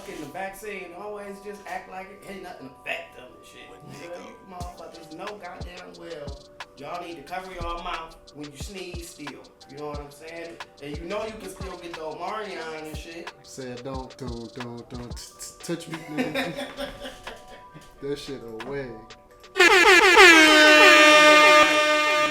in the backseat and always just act like it ain't nothing affect them and shit. You motherfuckers know goddamn well y'all need to cover your mouth when you sneeze still. You know what I'm saying? And you know you can still get the Omarion and shit. Said don't touch me. That shit away.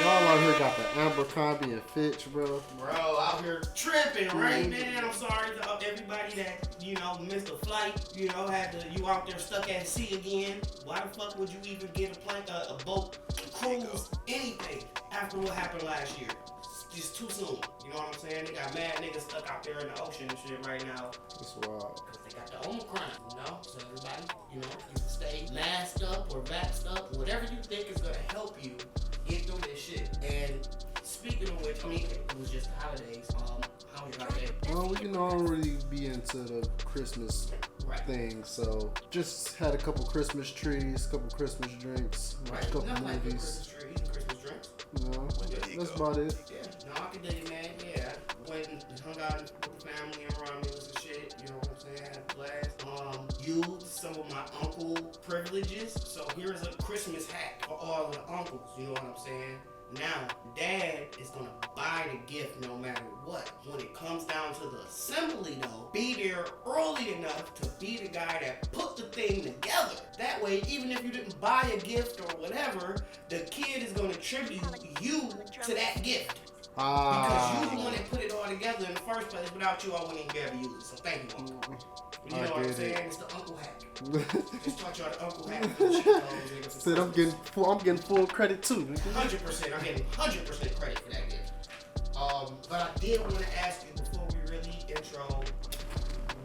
Y'all out here got the Abercrombie and Fitch, bro. Bro, out here tripping, right, man? I'm sorry to everybody that, you know, missed a flight, you know, you out there stuck at sea again. Why the fuck would you even get a boat, cruise, anything after what happened last year? It's just too soon. You know what I'm saying? They got mad niggas stuck out there in the ocean and shit right now. That's wild. Because they got the Omicron, you know? So everybody, you know, you can stay masked up or vaxxed up, whatever you think is going to help you get through this shit. And speaking of which, I mean, it was just the holidays. How was your holiday? Well, you know, I don't really be into the Christmas thing, so just had a couple Christmas trees, couple Christmas drinks, a couple movies. Like Christmas trees and Christmas drinks. No, that's about it. Yeah, no, I can dig it, man. Yeah, went and hung out with the family and around me and shit. You know what I'm saying? Had a blast. Used some of my uncle privileges. So here's a Christmas hack for all of the uncles. You know what I'm saying? Now, dad is going to buy the gift no matter what. When it comes down to the assembly, though, be there early enough to be the guy that put the thing together. That way, even if you didn't buy a gift or whatever, the kid is going to tribute you to that gift. Because you the one that put it all together in the first place. Without you, I wouldn't even be able to use it. So thank you, Uncle. You know what I'm saying? It's the uncle hack. Just taught y'all the uncle hack. Said I'm getting full credit too. 100%. I'm getting 100% credit for that gift. But I did want to ask you before we really intro,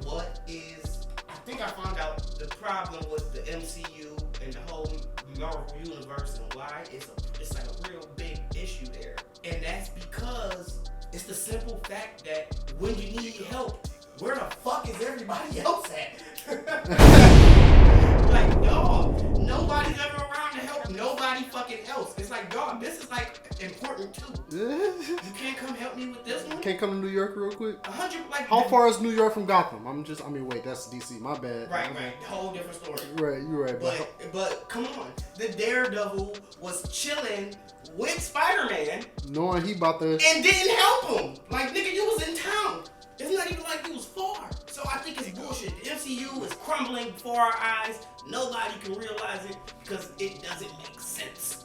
what is? I think I found out the problem with the MCU and the whole Marvel universe and why it's like a real big issue there, and that's because it's the simple fact that when you need help, where the fuck is everybody else at? Like, dog, nobody's ever around to help nobody fucking else. It's like, dog, this is like important too. You can't come help me with this one? Can't come to New York real quick? 100, like. How far is New York from Gotham? Wait, that's DC, my bad. Right, whole different story. Right, you're right. But come on, the Daredevil was chilling with Spider-Man. Knowing he about to. And didn't help him. Like, nigga, you was in town. It's not even like you was far. So I think it's bullshit. The MCU is crumbling before our eyes. Nobody can realize it because it doesn't make sense.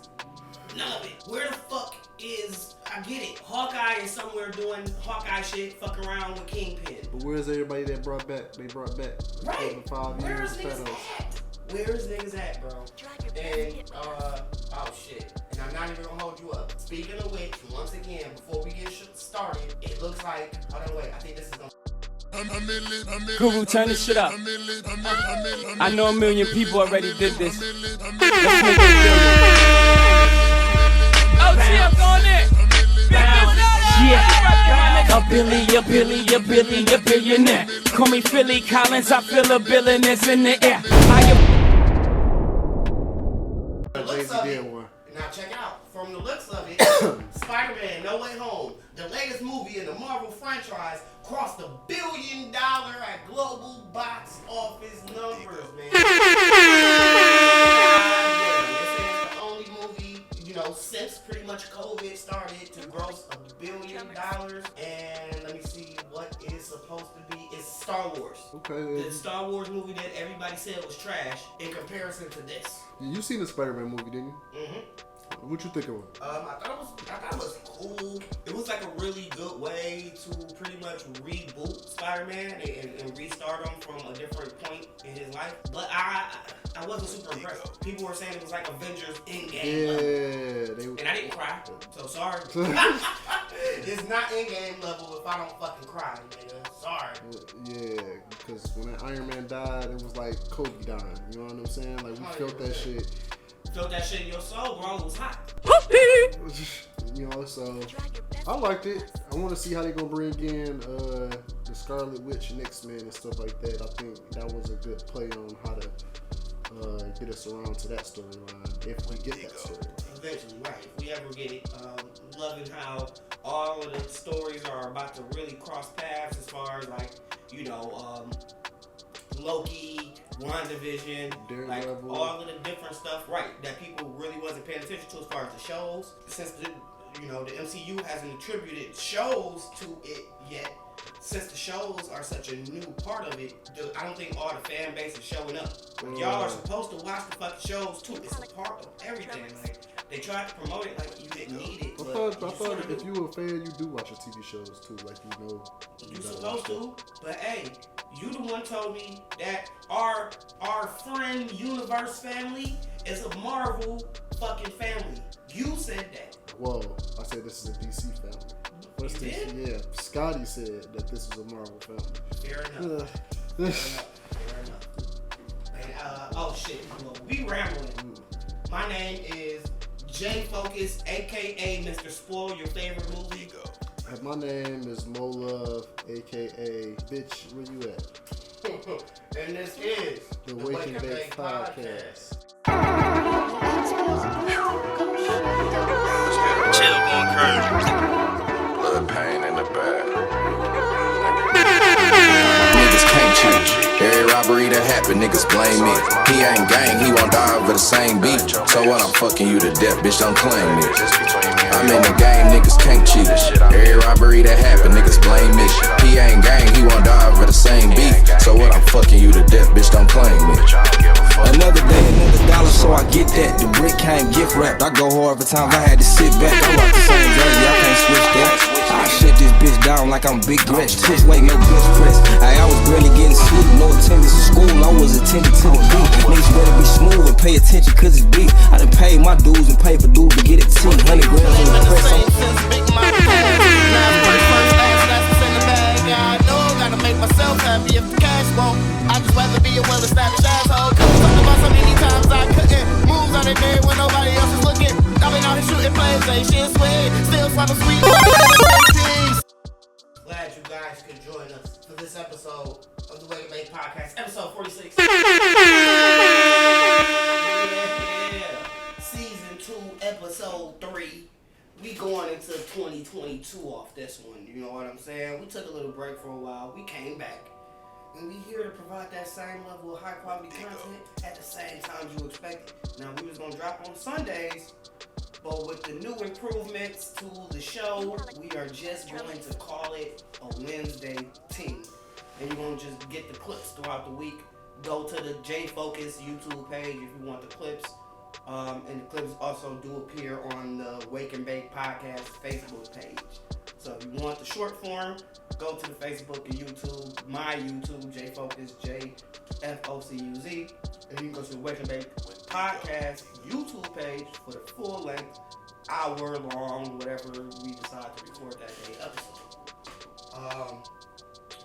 None of it. Where the fuck is... I get it. Hawkeye is somewhere doing Hawkeye shit, fuck around with Kingpin. But where's everybody that brought back? They brought back. Right. 5 Where's years. niggas at? Where's niggas at, bro? And, oh shit. And I'm not even gonna hold you up. Speaking of which, once again, before we get started, it looks like, hold on, wait, I think this is gonna... Guru, turn this shit up. I know a million people already did this. Let's make it oh, shit, I'm going in. Yeah. A billionaire. Call me Philly Collins, I feel a billioness in the air. Now check it out. From the looks of it, Spider-Man No Way Home, the latest movie in the Marvel franchise, crossed $1 billion at global box office numbers, man. This is the only movie, you know, since pretty much COVID started to gross $1 billion. And let me see what it's supposed to be. It's Star Wars. Okay. The Star Wars movie that everybody said was trash in comparison to this. You seen the Spider-Man movie, didn't you? Mm-hmm. What you think of it? I thought it was cool. It was like a really good way to pretty much reboot Spider-Man and restart him from a different point in his life. But I wasn't super impressed. People were saying it was like Avengers Endgame level. And I didn't cry, so sorry. It's not Endgame level if I don't fucking cry, nigga. Sorry. Yeah, because when that Iron Man died, it was like Kobe dying. You know what I'm saying? Like, we felt that shit. Felt that shit in your soul, bro. It was hot. You know, so I liked it. I want to see how they gonna bring in the Scarlet Witch and X-Men and stuff like that. I think that was a good play on how to get us around to that storyline if we get that storyline. Eventually, right? If we ever get it, loving how all of the stories are about to really cross paths as far as like, you know, Loki, WandaVision, like Daredevil. all of the different stuff, right? That people really wasn't paying attention to as far as the shows. Since the MCU hasn't attributed shows to it yet. Since the shows are such a new part of it, I don't think all the fan base is showing up. Like, y'all are supposed to watch the fucking shows too. It's a part of everything. Like, they tried to promote it like you didn't need it. I thought if you were a fan, you do watch your TV shows too. Like, you know. You supposed to, but hey, you the one told me that our friend Universe family is a Marvel fucking family. You said that. Whoa, I said this is a DC family. First You thing, did? yeah, Scotty said that this is a Marvel family. Fair enough. Fair enough. And, oh shit, well, we rambling. My name is J Focuz, aka Mr. Spoil Your Favorite Movie. And my name is Mo Love, aka Bitch, where you at? And this is The Wake and Bake Podcast. Chill going crazy. Blood pain in the back. Niggas can't change. Every robbery that happen, niggas blame me. He ain't gang, he won't die over the same beat. So what, I'm fucking you to death, bitch, don't claim me. I'm in the game, niggas can't cheat. Every robbery that happen, niggas blame me. He ain't gang, he won't die over the same beat. So what, I'm fucking you to death, bitch, don't claim me. Another day, another dollar, so I get that. The brick came gift wrapped. I go hard every time I had to sit back. I rock the same jersey, I can't switch that. I shut this bitch down like I'm Big Gretch. Twitch weight, make bitch press. I was barely getting sleep, no attendance in school. I was attending to the beat. Niggas better be smooth and pay attention cause it's beat. I done paid my dues and paid for dudes to get it too. 100 grams in the press. I know, gotta make myself happy if the cash won't. I'd just rather be a well-established asshole. Talked about so many times I couldn't. Moves on the day when nobody else is looking. I've been out here shooting plays, ain't shit sweet. Still swallow sweet. Glad you guys could join us for this episode of the Wake and Bake Podcast, episode 46. Season 2, episode 3. We going into 2022 off this one, you know what I'm saying? We took a little break for a while, we came back, and we here to provide that same level of high quality content at the same time you expected. Now, we was gonna drop on Sundays, but with the new improvements to the show, we are just going to call it a Wednesday team. And you're gonna just get the clips throughout the week. Go to the J Focuz YouTube page if you want the clips. And the clips also do appear on the Wake and Bake Podcast Facebook page. So if you want the short form, go to the Facebook and YouTube, my YouTube, J Focuz, J Focuz, and you can go to the Wake and Bake Podcast YouTube page for the full length, hour long, whatever we decide to record that day episode.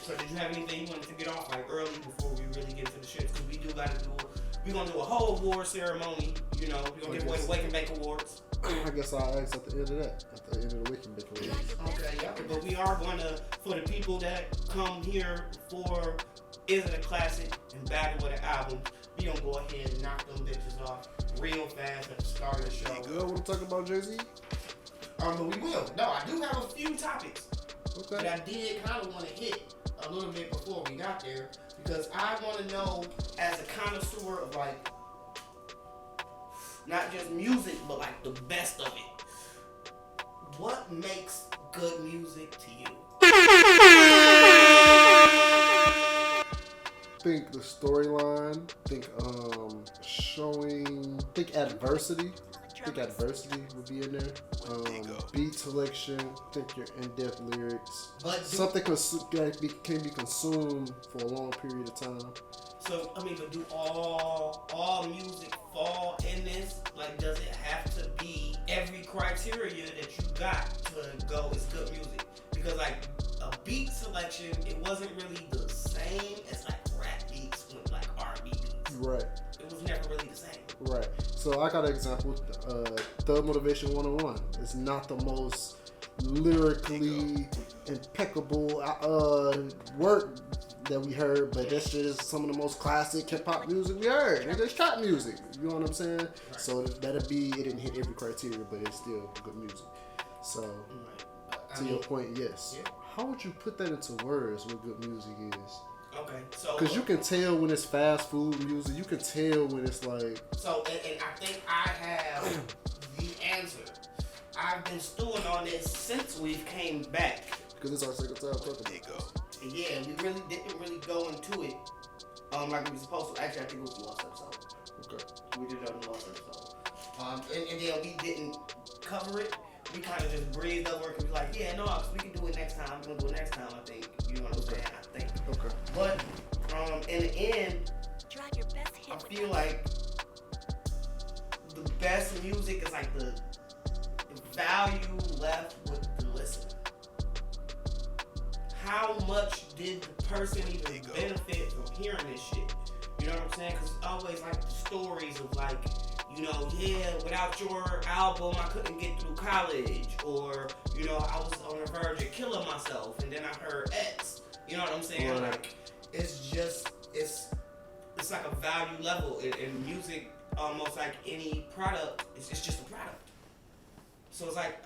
So did you have anything you wanted to get off like early before we really get into the shit? Because we do gotta do. We're going to do a whole award ceremony, you know. We're going to give away the Wake and Bake Awards. I guess I'll ask at the end of that. At the end of the Wake and Bake Awards. Okay, yeah. But we are going to, for the people that come here for Is It a Classic and Battle with an Album, we're going to go ahead and knock them bitches off real fast at the start of the show. You want to talk about Jay-Z? But we will. No, I do have a few topics Okay. that I did kind of want to hit a little bit before we got there. Because I want to know, as a connoisseur of like, not just music, but like the best of it, what makes good music to you? Think the storyline, think adversity. I think adversity would be in there. Beat selection, think your in-depth lyrics. But something can be consumed for a long period of time. So, I mean, but do all music fall in this? Like, does it have to be every criteria that you got to go is good music? Because, like, a beat selection, it wasn't really the same as, like, rap beats with, like, R&B beats. Right. It was never really the same. Right. So I got an example. Thug Motivation 101. It's not the most lyrically impeccable work that we heard, but that shit is some of the most classic hip hop music we heard. And it's trap music. You know what I'm saying? Right. So that'd be, it didn't hit every criteria, but it's still good music. So to your point, yes. Yeah. How would you put that into words? What good music is? Okay, so because you can tell when it's fast food music. You can tell when it's like. So, and I think I have the answer. I've been stewing on this since we've came back. Because it's our second time talking about it. Yeah, we really didn't really go into it like we were supposed to. Actually, I think it was the last episode. Okay. We did it on the last episode. And then we didn't cover it. We kind of just breezed over it and be like, yeah, no, cause we can do it next time. We're going to do it next time, I think. You know what I'm saying? I think. Okay. But in the end, I feel like the best music is like the value left with the listener. How much did the person even benefit from hearing this shit? You know what I'm saying? Because it's always like the stories of like, you know, yeah, without your album, I couldn't get through college. Or, you know, I was on the verge of killing myself and then I heard X. You know what I'm saying? Right. Like, it's just, it's like a value level. In music, almost like any product, it's just a product. So it's like,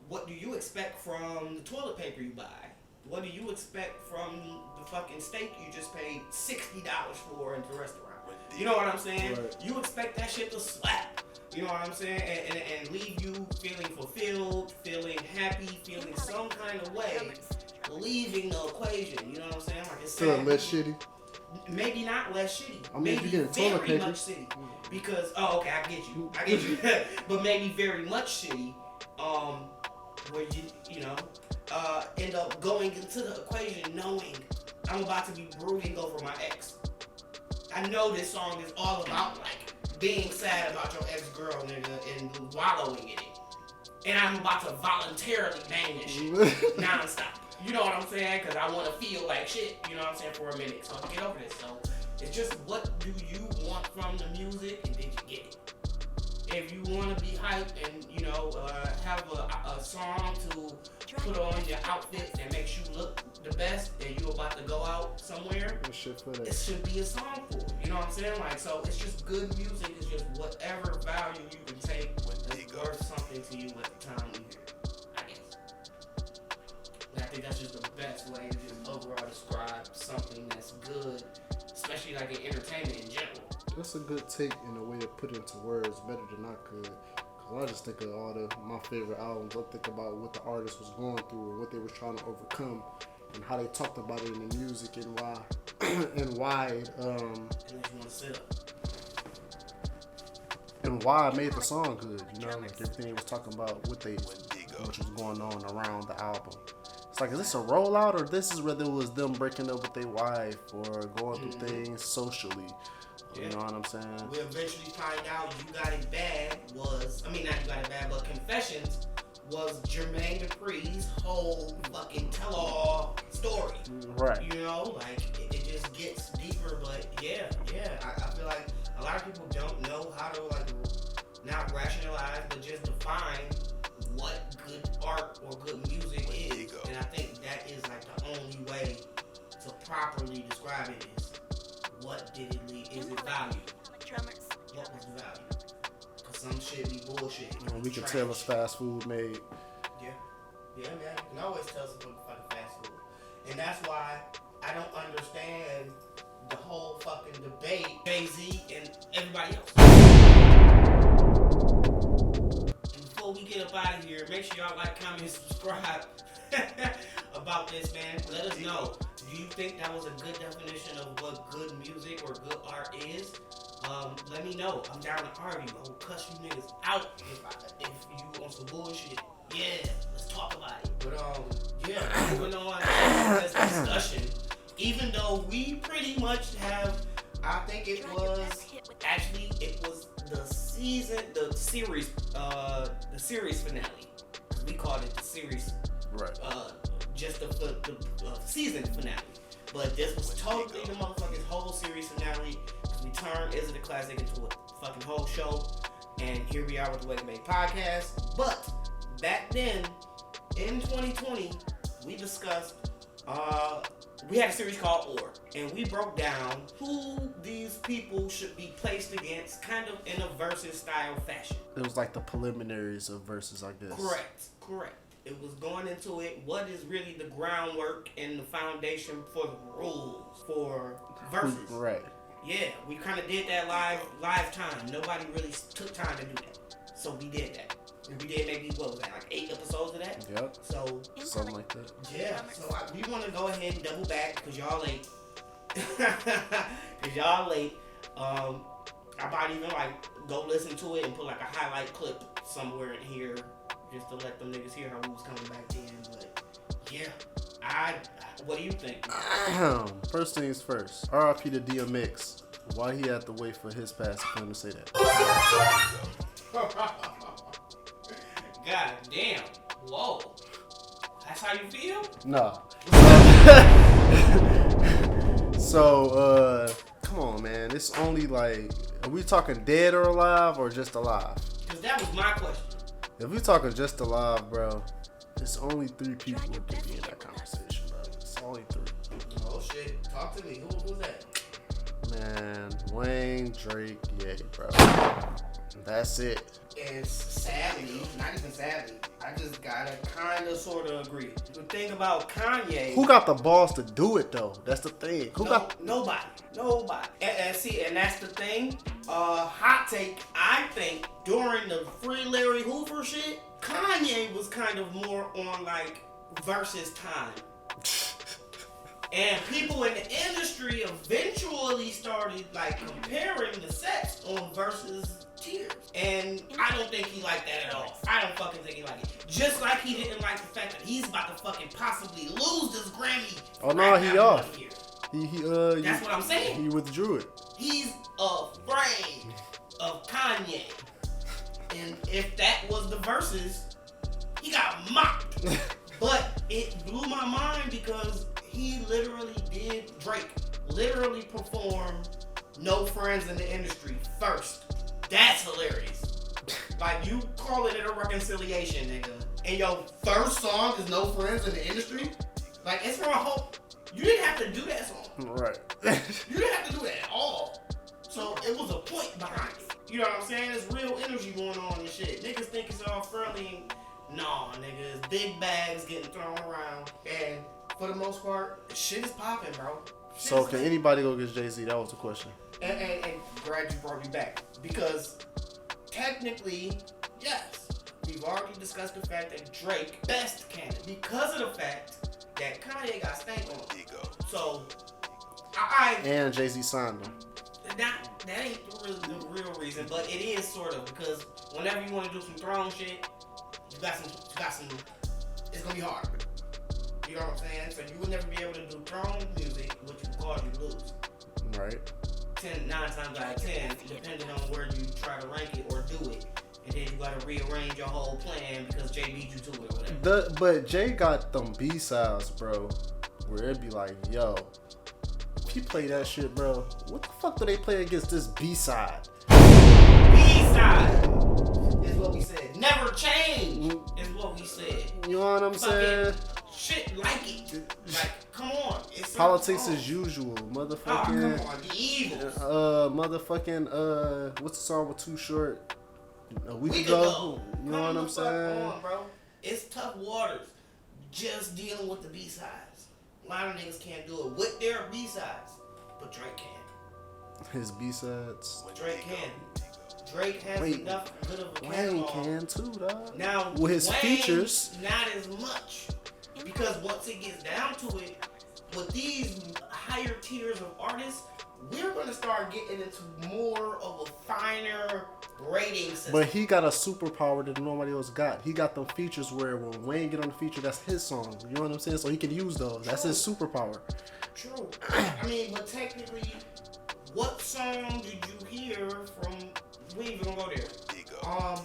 what do you expect from the toilet paper you buy? What do you expect from the fucking steak you just paid $60 for in the restaurant? You know what I'm saying? Right. You expect that shit to slap. You know what I'm saying? And leave you feeling fulfilled, feeling happy, feeling some kind of way, leaving the equation. You know what I'm saying? Like it's Feeling less shitty. Maybe not less shitty. I mean, maybe if you're getting toilet very paper. much shitty. Because okay, I get you. But maybe very much shitty. Where you know, end up going into the equation knowing I'm about to be brooding over my ex. I know this song is all about like being sad about your ex-girl, nigga, and wallowing in it. And I'm about to voluntarily bang this shit nonstop. You know what I'm saying? Because I want to feel like shit, you know what I'm saying, for a minute. So get over this. So it's just, what do you want from the music, and did you get it? If you want to be hyped and, you know, have a song to put on your outfit that makes you look the best, and you about to go out somewhere, it should be a song for it. You know what I'm saying? Like, so it's just good music. It's just whatever value you can take that's worth something to you at the time you hear it, I guess. And I think that's just the best way to just overall describe something that's good, especially like in entertainment in general. That's a good take and a way to put it into words better than I could. Cause I just think of all my favorite albums. I think about what the artist was going through and what they were trying to overcome, and how they talked about it in the music and why and why it, and why it made the song good. You know, like everything they was talking about, what was going on around the album. It's like, is this a rollout, or this is whether it was them breaking up with their wife or going through things socially? You know what I'm saying? We'll eventually find out You Got It Bad was, not You Got It Bad, but Confessions was Jermaine Dupri's whole fucking tell-all story. Right. You know, like, it just gets deeper, but yeah. I feel like a lot of people don't know how to, like, not rationalize, but just define what good art or good music is. And I think that is, like, the only way to properly describe it is, what did it lead? Is it value? What was the value? Cause some shit be bullshit. We can tell it's fast food made. Yeah, man. You can always tell some fucking fast food. And that's why I don't understand the whole fucking debate, Jay-Z and everybody else. And before we get up out of here, make sure y'all like, comment, and subscribe about this, man. Let us know. Do you think that was a good definition of what good music or good art is? Let me know. I'm down to argue. I will cuss you niggas out if you want some bullshit. Yeah, let's talk about it. But yeah, moving on to this discussion. Even though we pretty much have, I think it was the series finale. We called it the series. Right. Just the season finale. But this was totally the motherfucking whole series finale. We turned Is It a Classic into a fucking whole show. And here we are with the WNB podcast. But back then, in 2020, we discussed, we had a series called Or. And we broke down who these people should be placed against, kind of in a Verzuz style fashion. It was like the preliminaries of Verzuz, I guess. Correct. It was going into it. What is really the groundwork and the foundation for the rules for Verzuz? Right. Yeah, we kind of did that live time. Nobody really took time to do that, so we did that. And we did maybe what was that, like 8 episodes of that? Yep. So something like that. yeah. So we want to go ahead and double back because y'all late. Cause y'all late. I might even like go listen to it and put like a highlight clip somewhere in here just to let them niggas hear how we was coming back in. But yeah, what do you think? First things first. R.I.P. to DMX. Why he had to wait for his pass for him to say that? God damn. Whoa. That's how you feel? No. So, come on, man. It's only like, are we talking dead or alive or just alive? Because that was my question. If we talking just alive, bro, it's only 3 people who can be in that conversation, bro. It's only 3. Oh shit. Talk to me. Who's that? Man, Wayne, Drake, yeah, bro. That's it. And sadly, not even sadly, I just gotta kind of sort of agree. The thing about Kanye, Who got the balls to do it though? That's the thing. Nobody. And see, and that's the thing. Hot take. I think during the Free Larry Hoover shit, Kanye was kind of more on like Verzuz time. And people in the industry eventually started like comparing the sets on Verzuz tiers. And I don't think he liked that at all. I don't fucking think he liked it. Just like he didn't like the fact that he's about to fucking possibly lose this Grammy. Oh no, he off. That's what I'm saying. He withdrew it. He's afraid of Kanye. And if that was the Verzuz, he got mocked. But it blew my mind because he literally did, Drake literally performed No Friends in the Industry first. That's hilarious. Like, you calling it a reconciliation, nigga. And your first song is No Friends in the Industry? Like, it's for a whole... You didn't have to do that song. Right. You didn't have to do that at all. So, it was a point behind it. You know what I'm saying? There's real energy going on and shit. Niggas think it's all friendly. Nah, nigga. It's big bags getting thrown around. And for the most part, shit is popping, bro. So, can anybody go against Jay-Z? That was the question. And glad you brought me back. Because technically, yes, we've already discussed the fact that Drake best candidate because of the fact that Kanye got stank on ego. So and Jay-Z signed him. That ain't really the real reason, but it is sort of because whenever you want to do some throne shit, you got some. It's gonna be hard. You know what I'm saying? So you would never be able to do throne music, which would cause you to lose. Right. 9 times out of 10, depending on where you try to rank it or do it. And then you gotta rearrange your whole plan because Jay beat you to it or whatever. But Jay got them B-sides, bro, where it'd be like, yo, if you play that shit, bro, what the fuck do they play against this B-side? B-side is what we said. Never change is what we said. You know what I'm saying? Shit like it. Like, come on. It's politics as usual, motherfucking. Oh, come on, the Eagles. Motherfucking. What's the song with Too Short? A week ago. You know what I'm saying? On, bro. It's tough waters. Just dealing with the B-sides. A lot of niggas can't do it with their B-sides, but Drake can. His B-sides. Drake can. Drake has enough good of a Wayne catalog. can too, dog. Now, with his Wayne, features, not as much. Because once it gets down to it, with these higher tiers of artists, we're going to start getting into more of a finer rating system. But he got a superpower that nobody else got. He got them features where when Wayne get on the feature, that's his song. You know what I'm saying? So he can use those. That's his superpower. True. I mean, but technically, what song did you hear from... We ain't even gonna go there. I'm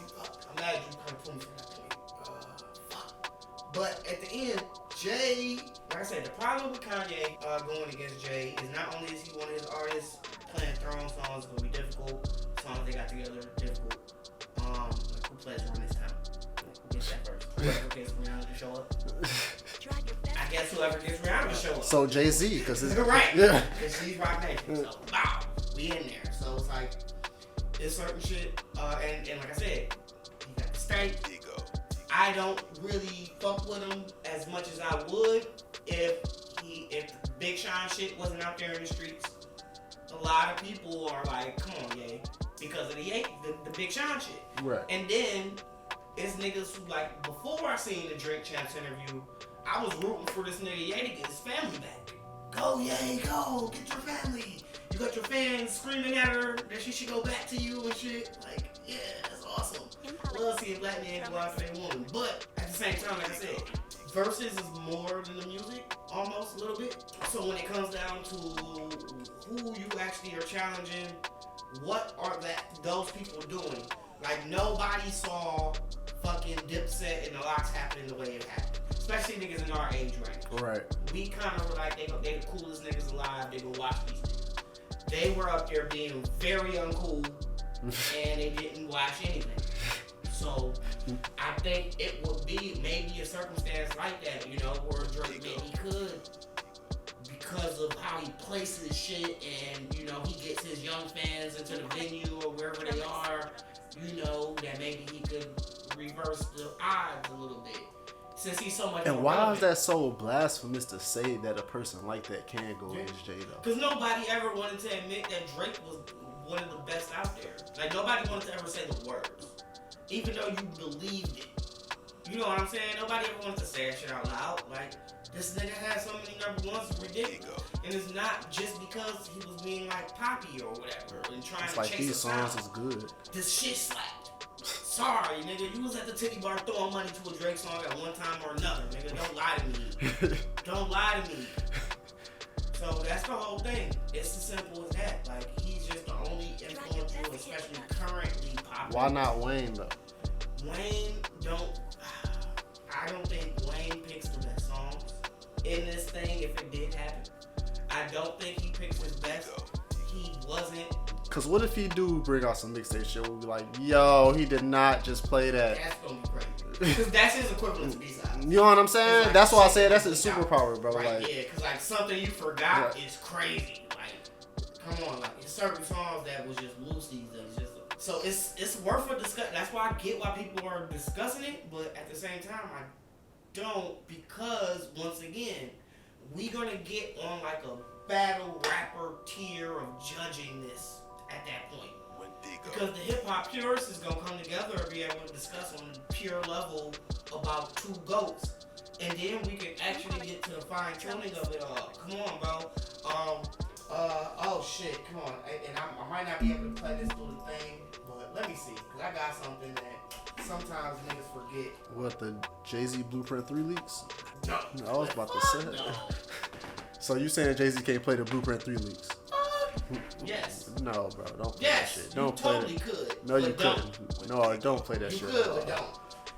glad you kind of put me from that point. Fuck. But at the end, Jay, like I said, the problem with Kanye going against Jay is not only is he one of his artists playing throne songs, it's gonna be difficult. Songs they got together difficult. Like who plays around this time? Who gets that first? Whoever gets Rihanna to show up. I guess whoever gets Rihanna to show up. So Jay-Z, because it's right. Yeah. Because she's Rock Nation. So wow, we in there. So it's like. It's certain shit, and like I said, he got the stank. I don't really fuck with him as much as I would if Big Sean shit wasn't out there in the streets. A lot of people are like, come on, Ye, because of the Big Sean shit. Right. And then it's niggas who, like, before I seen the Drake Champs interview, I was rooting for this nigga Ye to get his family back. Go, Ye, go, get your family. You got your fans screaming at her that she should go back to you and shit. Like, yeah, that's awesome. Love seeing black men go after their woman. But at the same time, like I said, Verzuz is more than the music, almost a little bit. So when it comes down to who you actually are challenging, what are those people doing? Like, nobody saw fucking Dipset and the Locks happening the way it happened. Especially niggas in our age range. Right. We kind of were like, they the coolest niggas alive, they go watch these niggas. They were up there being very uncool, and they didn't watch anything. So, I think it would be maybe a circumstance like that, you know, where Drake maybe could, because of how he places shit and, you know, he gets his young fans into the venue or wherever they are, you know, that maybe he could reverse the odds a little bit. Since he's so much And more why relevant. is that so blasphemous to say that a person like that can go against Jay though? Because nobody ever wanted to admit that Drake was one of the best out there. Like, nobody wanted to ever say the words. Even though you believed it. You know what I'm saying? Nobody ever wanted to say that shit out loud. Like, this nigga had so many number ones, it's ridiculous. And it's not just because he was being like poppy or whatever and trying It's to like chase these a songs sound. is good. This shit slapped. Sorry, nigga. You was at the titty bar throwing money to a Drake song at one time or another, nigga. Don't lie to me. Don't lie to me. So that's the whole thing. It's as simple as that. Like, he's just the only influential, especially currently popular. Why not Wayne though? Wayne I don't think Wayne picks the best songs in this thing if it did happen. I don't think he picks his best. He wasn't. Cause what if he do bring out some mixtape shit? We'll be like, yo, he did not just play that. That's gonna be crazy. Cause that's his equivalent to B-sides. You know what I'm saying? Like, that's why I said that's shit his you forgot. superpower, bro. Right, Like, yeah, cause like something you forgot right. is crazy. Like, come on, like it's certain songs that was just loosies that was just. So it's worth a discussion. That's why I get why people are discussing it, but at the same time I don't, because once again we gonna get on like a battle rapper tier of judging this at that point. Because the hip hop purists is gonna come together and be able to discuss on a pure level about two goats. And then we can actually get to the fine tuning of it all. Come on, bro. Oh shit, come on. And I might not be able to play this through the thing, but let me see. Because I got something that sometimes niggas forget. what, the Jay-Z Blueprint 3 leaks? No. I was about to say. No. So you saying Jay-Z can't play the Blueprint 3 leaks? Yes. No, bro. Don't play Yes. that shit. Don't you play totally that. could. No, you but don't. couldn't. No, don't play that You shit. could, but don't.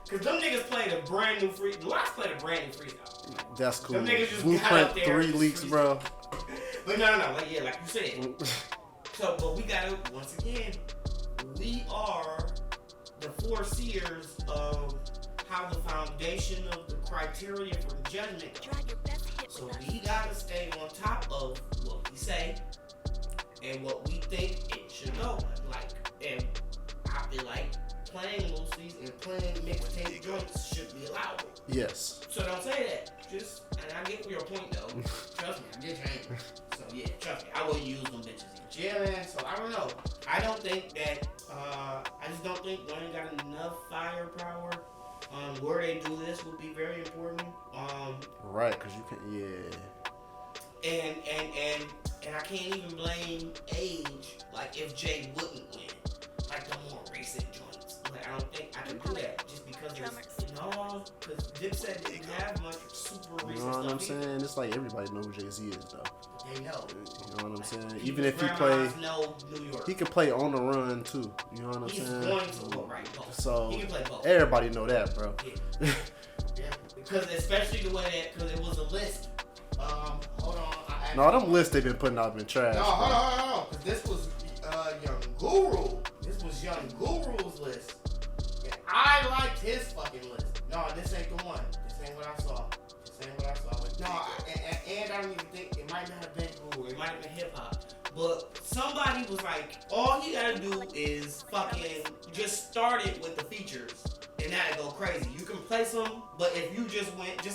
Because them niggas played a brand new free. The Locks played a brand new freestyle. That's cool. Them niggas just got Blueprint up there 3 and leaks, freestyle. bro. But no. Like, yeah, like you said. So, but we gotta, once again, we are the foreseers of how the foundation of the criteria for judgment goes. So we gotta stay on top of what we say and what we think it should go. Like, and I feel like playing loosies and playing mixtape joints should be allowed. Yes. So don't say that. Just, and I get your point though. Trust me, I get your aim. So yeah, trust me, I wouldn't use them bitches either. Yeah, man. So I don't know. I don't think that. I just don't think Wayne got enough firepower. Where they do this would be very important. Right, cause you can. Yeah. And I can't even blame age. Like if Jay wouldn't win, like the more recent joints. Like I don't think I can do that just because because Dipset didn't have much super recent You know what I'm stuff either. saying? It's like everybody knows who Jay-Z is though. They know. You know what I'm saying? People's Even if he grandmas play, know New York. he could play on the run too. You know what I'm He's saying? going to go right both. So He can play both. everybody know that, bro. Yeah. Yeah. Because especially the way that, because it was a list. Hold on. No, them lists they been putting out been trash. No, bro. hold on. Because this was Young Guru. This was Young Guru's list. And I liked his fucking list. No, this ain't the one. This ain't what I saw. No, and I don't even think, it might not have been Guru. It might have been hip hop. But somebody was like, all you gotta do is fucking just start it with the features. and that'll go crazy. You can place him, but if you just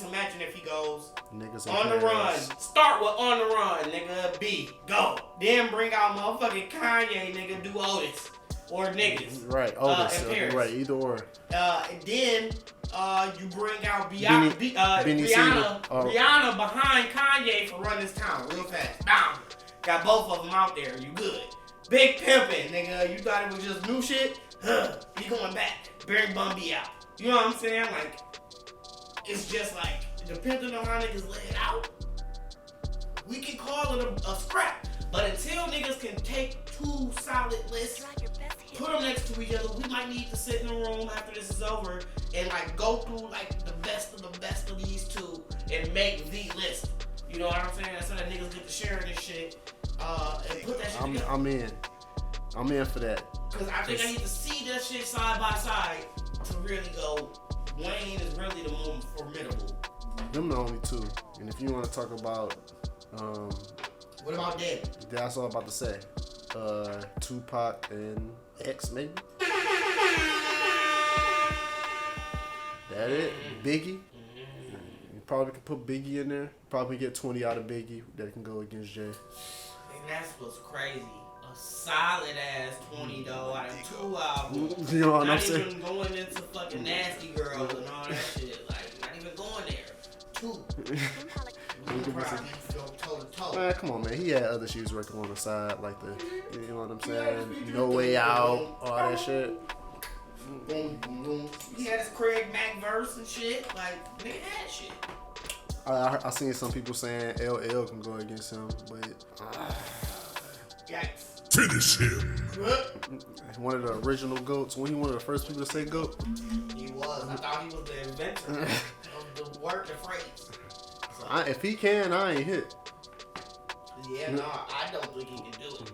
imagine if he goes Niggas on the run. Start with on the run, nigga. B, go. Then bring out motherfucking Kanye, nigga. Do Otis or niggas. Right, Otis. Right, either or. Then you bring out Rihanna behind Kanye for Run This Town real fast. Bam. Got both of them out there. You good. Big pimpin', nigga. You thought it was just new shit? He going back. Bring Bumby out. You know what I'm saying? Like, it's just like, depending on how niggas lay it out, we can call it a scrap. But until niggas can take two solid lists, put them next to each other, we might need to sit in a room after this is over and like go through like the best of these two and make the list. You know what I'm saying? So that niggas get to share this shit and put that shit together. I'm in for that. Cause I think I need to see that shit side by side to really go, Wayne is really the more formidable. Them the only two. And if you want to talk about what about Dead? That's all I'm about to say. Tupac and X maybe. That it? Biggie? You probably can put Biggie in there. Probably get 20 out of Biggie that can go against Jay. And that's what's crazy. A solid ass 20 though out of 2 albums. You know what I'm not saying? even going into fucking Nasty Girls and all that shit. Like, not even going there. 2. We probably go toe to toe. Man, come on, man. He had other shit he was working on the side, like the, you know what I'm saying? No Way Out, all that shit. Boom, boom, boom. He had his Craig Mack verse and shit. Like, nigga had shit. I seen some people saying LL can go against him, but Yikes. Finish him. One of the original GOATs. When he one of the first people to say GOAT. He was. I thought he was the inventor of the word, the phrase. So, If he can, I ain't hit. Yeah, no, I don't think he can do it.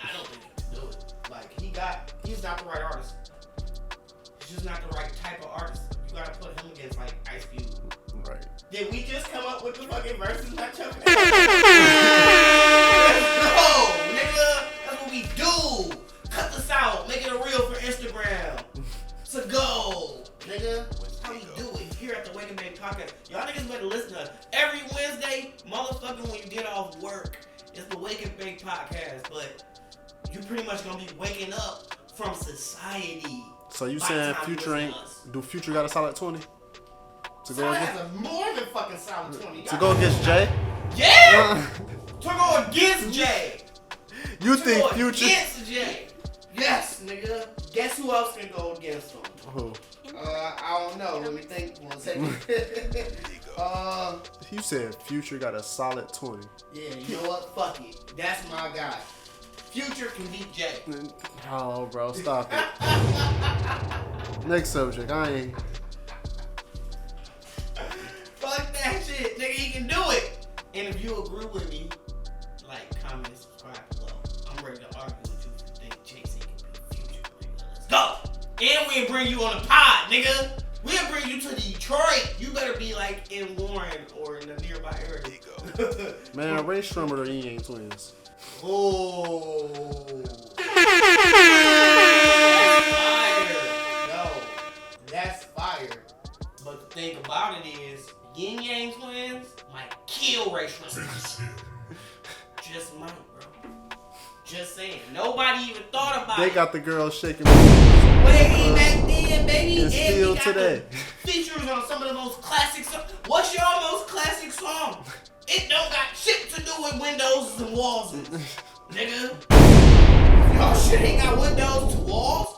I don't think he can do it. Like, he's not the right artist. He's just not the right type of artist. You gotta put him against, like, Ice Cube. Right. Did we just come up with the fucking Verzuz matchup? Let's go, nigga. That's what we do. Cut this out. Make it a reel for Instagram. It's a go, nigga. That's how we do it here at the WNB Podcast. Y'all niggas better listen to us. Every Wednesday, motherfucker, when you get off work, it's the Wake and Bake Podcast. But you pretty much gonna be waking up from society. So you saying Future ain't... Do Future got a solid 20? To go against, has a more than fucking solid 20. to go against Jay? Yeah! To go against Jay. You think Future... Against Jay. Yes, nigga. Guess who else can go against him? Who? I don't know. Let me think one second. You said Future got a solid 20. Yeah, you know what? Fuck it. That's my guy. Future can beat Jay. Oh, bro, stop it. Next subject. I ain't... Fuck that shit. Nigga, he can do it. And if you agree with me, like, comment, subscribe below. I'm ready to argue with you if you think Jay-Z can beat Future. Nigga, let's go. And we'll bring you on the pod, nigga. We'll bring you to Detroit. You better be like in Warren or in the nearby area. Man, Ray Strummer or Ying Yang Twins. Oh. That's fire. But the thing about it is, Yin Yang Twins might kill Ray Strummer. Just might, bro. Just saying. Nobody even thought about it. They got the girls shaking. Way back then, baby. And still today. Features on some of the most classic songs. What's your most classic song? It don't got shit to do with windows and walls, nigga. Y'all shit ain't got windows to walls.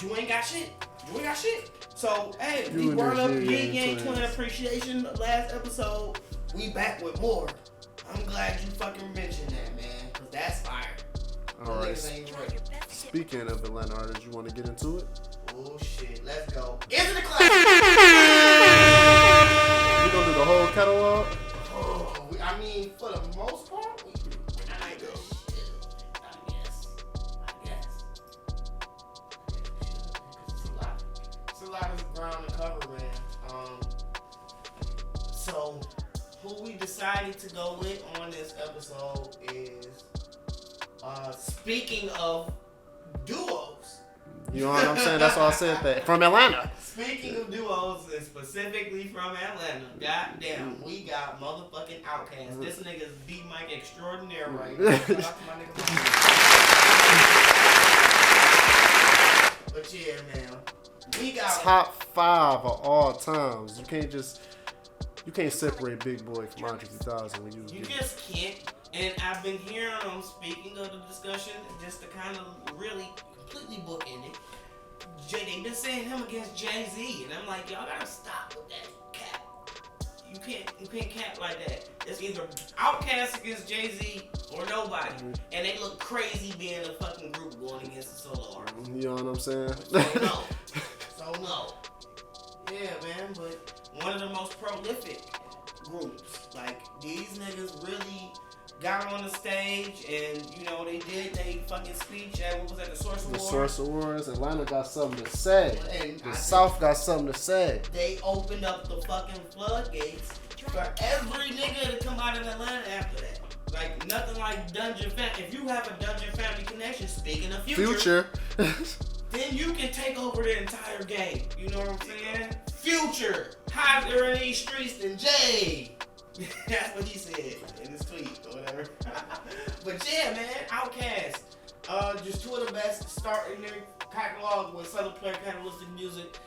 You ain't got shit. You ain't got shit. So, hey, we brought up Yin Yang Twin Appreciation last episode. We back with more. I'm glad you fucking mentioned that, man. Cause that's fire. Alright. Speaking of Atlanta artists, you want to get into it? Oh shit, let's go. Into the classic. We gonna do the whole catalog? Oh, I mean, for the most part, we might go. I guess. It's a lot of ground to cover, man. So who we decided to go with on this episode is, speaking of duos, You know what I'm saying? That's why I said that. From Atlanta. Speaking of duos, and specifically from Atlanta, goddamn, we got motherfucking Outkast. This nigga's D Mike extraordinaire right now. Shout out to my nigga Mike. But yeah, man, we got top 5 of all times. You can't separate Big Boy from Andre 3000 when you just can't. And I've been hearing them, speaking of the discussion, just to kind of really completely bookend it. They been saying him against Jay-Z, and I'm like, y'all gotta stop with that cap. You can't cap like that. It's either Outkast against Jay-Z or nobody, and they look crazy being a fucking group going against a solo artist. You know what I'm saying? So no. Yeah, man, but one of the most prolific groups. Like, these niggas really got on the stage and, you know, they did they fucking speech at, what was that, the Source Awards? The Source Awards. Atlanta got something to say. And the South got something to say. They opened up the fucking floodgates for every nigga to come out of Atlanta after that. Like, nothing like Dungeon Family. If you have a Dungeon Family connection, speaking of Future. Then you can take over the entire game. You know what I'm saying? Future, hotter in these streets than Jay. That's what he said in his tweet or whatever. But yeah, man, Outkast. Just two of the best starting their catalog with Southern Player Catalytic music,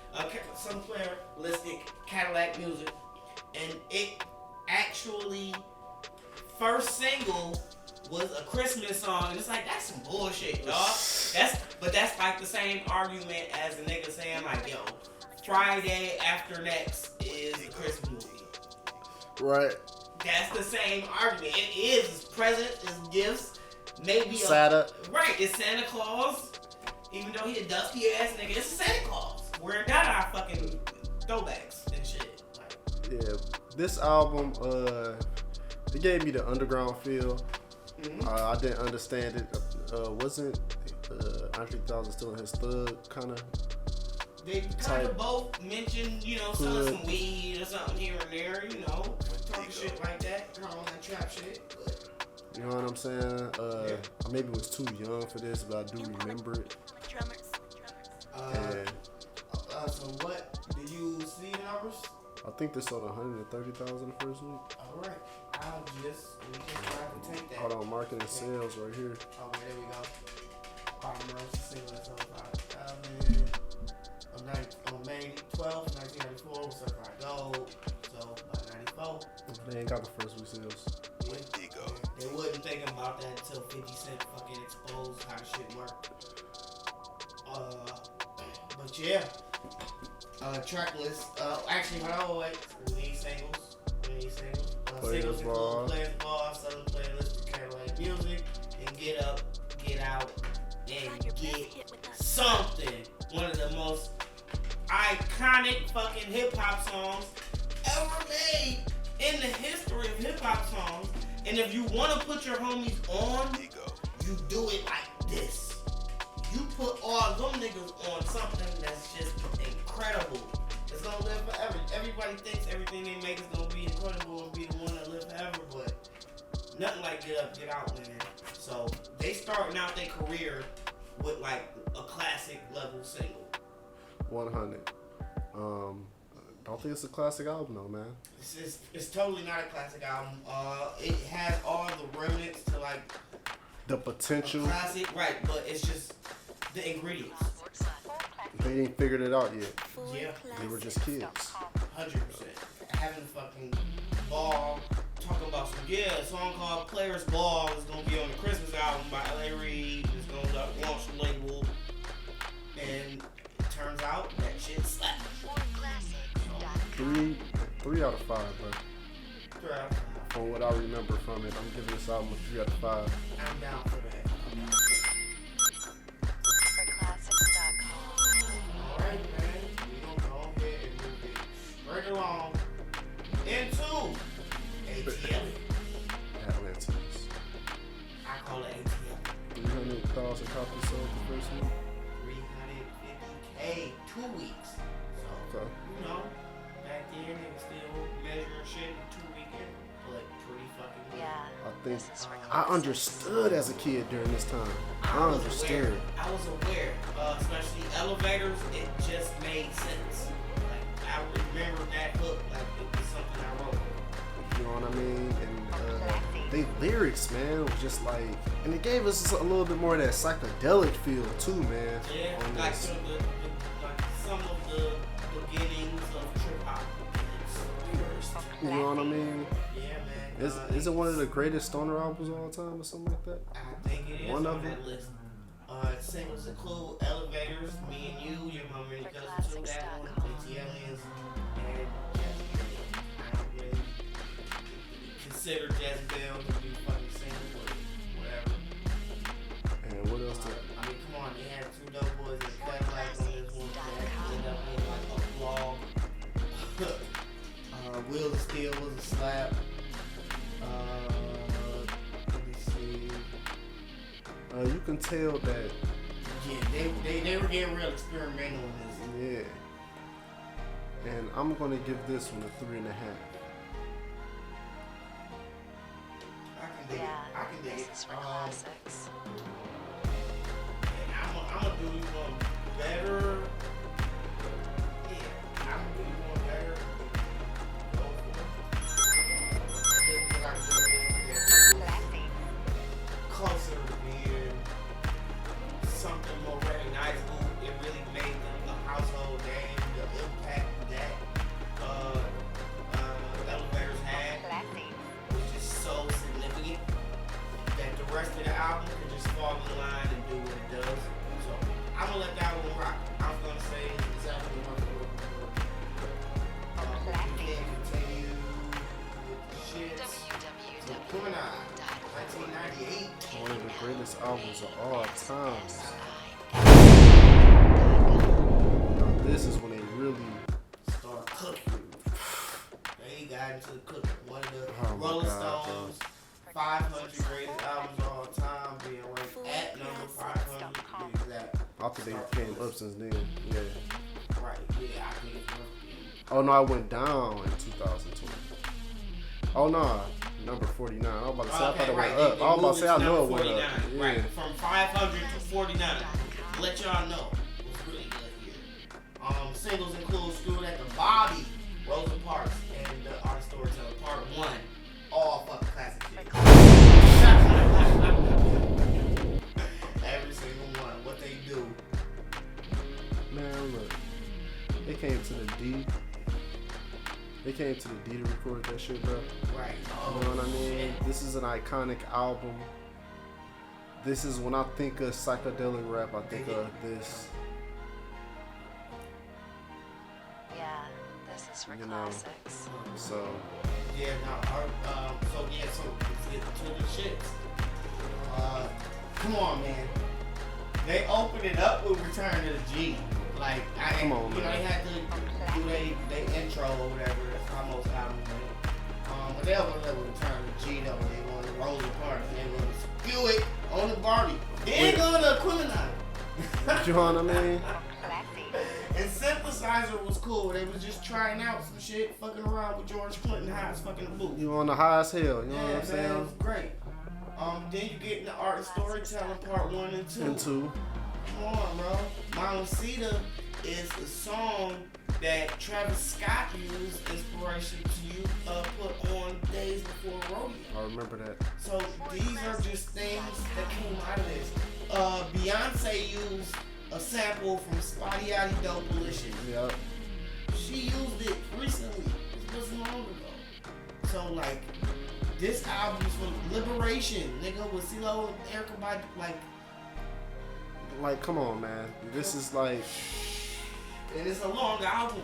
Southern Player Listic Cadillac music, and it actually first single was a Christmas song, and it's like, that's some bullshit, dog. That's like the same argument as a nigga saying like, yo, Friday After Next is a Christmas movie. Right. That's the same argument. It is. It's presents, it's gifts, maybe Santa. Right, it's Santa Claus. Even though he a dusty ass nigga, it's Santa Claus. We're not our fucking throwbacks and shit. Like, yeah, this album, it gave me the underground feel. Mm-hmm. I didn't understand it. Wasn't Andre 3000 still in his thug kind of? They kind of both mentioned, you know, selling some weed or something here and there, you know, talking shit like that, kind of on that trap shit. But, you know what I'm saying? I maybe was too young for this, but I do remember it. So what? Did you see the numbers? I think they sold 130,000 the first week. All right. We just have to take that. Hold on, marketing and sales right here. Oh, there we go. On May 12th, 1994, was certified gold. So, about 94. They ain't got the first week sales. They wasn't thinking about that until 50 Cent fucking exposed how the shit worked. But yeah. Track list. Actually, hold on, wait. We need singles. Singles include Players Ball, Southern Playlist, Cadillac Music, and Get Up, Get Out, and Get Something. One of the most iconic fucking hip hop songs ever made in the history of hip hop songs. And if you want to put your homies on, you do it like this. You put all them niggas on something that's just incredible. It's gonna live forever. Everybody thinks everything they make is gonna be incredible and be the one that live forever, but nothing like Get Up, Get Out, man. So they starting out their career with like a classic level single. 100. Don't think it's a classic album though, man. It's totally not a classic album. It has all the remnants to like the potential classic, right? But it's just the ingredients. They ain't figured it out yet. Yeah, they were just kids. 100%. Having fucking ball, talking about a song called Players Ball is gonna be on the Christmas album by L.A. Reid. It's gonna launch the label, and it turns out that shit slapped. 3 out of 5, bro. 3 out of 5. From what I remember from it, I'm giving this album a 3 out of 5. I'm down for that. Alright, man. We gonna go ahead and move it straight along into ATL. Atlantis. I call it ATL. 300,000 copies sold the first week. 350K 2 weeks. So, Okay. you know, back then they were still measuring shit in 2 weekends. But pretty fucking good. I think I understood as a kid during this time. I understood. I was aware, especially elevators. It just made sense. Like I remember that hook, like it was something I wrote. You know what I mean? And they lyrics, man, was just like, and it gave us a little bit more of that psychedelic feel too, man. Yeah, like some of the beginnings of trip hop. You know what I mean? Yeah, man. Is it one of the greatest stoner albums of all time or something like that? I think it is one on of that list. Singles include Elevators, Me and You, Your Mama and Your Cousin Too, that one, BT Aliens, and Jezebel. I don't really consider Jezebel to be fucking single, but whatever. And what else? I mean, come on, they had two dope boys in Cadillac on this one that ended up being like a vlog. Wheel of Steel was a slap. Let me see. You can tell that. Yeah, they were getting real experimental in this. Yeah. And I'm gonna give this one a 3.5. I can dig it. I can dig it. Classics. And I'm gonna do you one better. Yeah, I'm gonna do you one better. Go for it. Closer to being something more recognizable. It really made them a household name. The impact that Elevators had was just so significant that the rest of the album can just fall in line and do what it does. So I'm gonna let that one rock. I'm gonna say it's exactly what we can continue with the shits. So Gemini, 1998. One of the greatest albums of all time. Now, this is when they really start cooking. They got into the cooking. One of the Oh my Rolling God, Stones 500 greatest albums of all time, being ranked at number 500 to be exact. I think they came up since then. Yeah. Right, yeah, I think it's Oh no, I went down in 2020. Oh no, number 49. I was about to say I thought it went up. I was about to say I know it went up. Yeah. Right, from 500 to 49. Let y'all know what's really good here. Singles include Screwed at the Bobby, Rosa Parks, and the Art Storyteller Part 1. All fucking classic shit. Every single one. What they do. Man, look. They came to the D. They came to the D to record that shit, bro. Right. You know what I mean? This is an iconic album. This is when I think of psychedelic rap, I think of this. Yeah, this is for You know. classics. So, Yeah, so let's get to the shits. Come on, man. They opened it up with Return to the G. Like, Come on, you know, man. they had to do they intro or whatever. That's how most albums went. But they opened it up with Return to the G though. They want to roll the part. They want to spew it on the Barbie. They ain't going to Aquemini. you know what I mean? And Synthesizer was cool. They was just trying out some shit, fucking around with George Clinton high as fucking booth. You on the high as hell, you know what Yeah, I'm saying? man, it was great. Then you get into Art and Storytelling Part 1 and 2. And 2. Come on, bro. Mamacita is a song that Travis Scott used inspiration to put on Days Before Rodeo. I remember that. So these are just things that came out of this. Beyonce used a sample from Spotty Yachty Dopalicious. Yep. She used it recently. It wasn't long ago. So like, this album is for Liberation, nigga, with CeeLo and Erykah Badu, Like, come on, man. This is like, and it's a long album.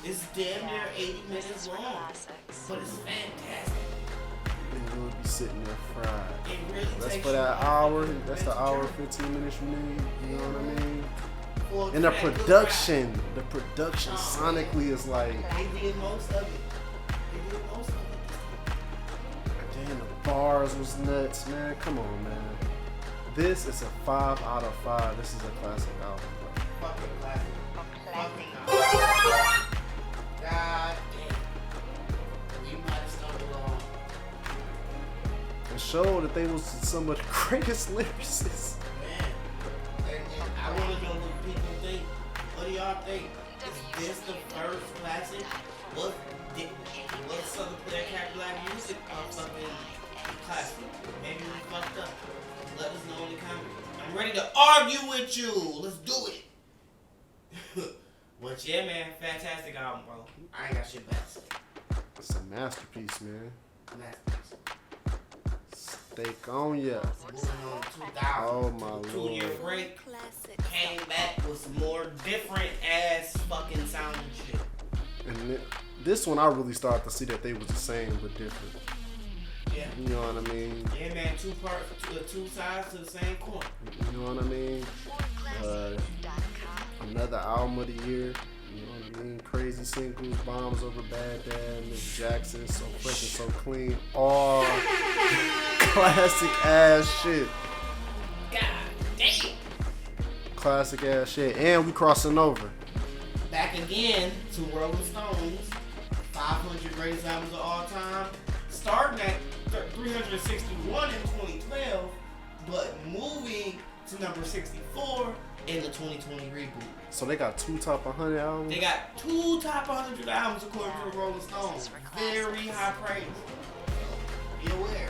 It's damn near 80 minutes This is for long, classics. but it's fantastic. you would be sitting there fried. It really That's takes for you that on hour. a That's the adventure hour, journey. 15 minutes you need. You know what I mean? Well, And the that good production Oh, sonically is like, rap, they did most of it. They did most of it. damn, the bars was nuts, man. Come on, man. This is a 5 out of 5. This is a classic album, bro. Fucking classic. Fucking classic. God damn. We might have stumbled on and showed that they was some of the greatest lyricists. Man, and I want to know what people think. What do y'all think? Is this the first classic? What's some of that Cat Black music of something classic? Maybe we fucked up. Let us know in the comments. I'm ready to argue with you. Let's do it. But yeah, man, fantastic album, bro. I ain't got shit bad to say. It's a masterpiece, man. Masterpiece. Steak on ya. Moving on to 2000. Oh my 2-year lord. break. Came back with some more different ass fucking sounding shit. And this one, I really started to see that they was the same but different. Yeah. You know what I mean? Yeah, man, two sides to the same coin. You know what I mean? Another album of the year. You know what I mean? Crazy singles, Bombs Over Baghdad, Miss Jackson, So Fresh and So Clean. All classic ass shit. God damn. Classic ass shit. And we crossing over. Back again to Rolling Stones. 500 greatest albums of all time. Starting at 361 in 2012, but moving to number 64 in the 2020 reboot. So they got 2 top 100 albums? They got 2 top 100 albums according to the Rolling Stones. Very high praise. Be aware.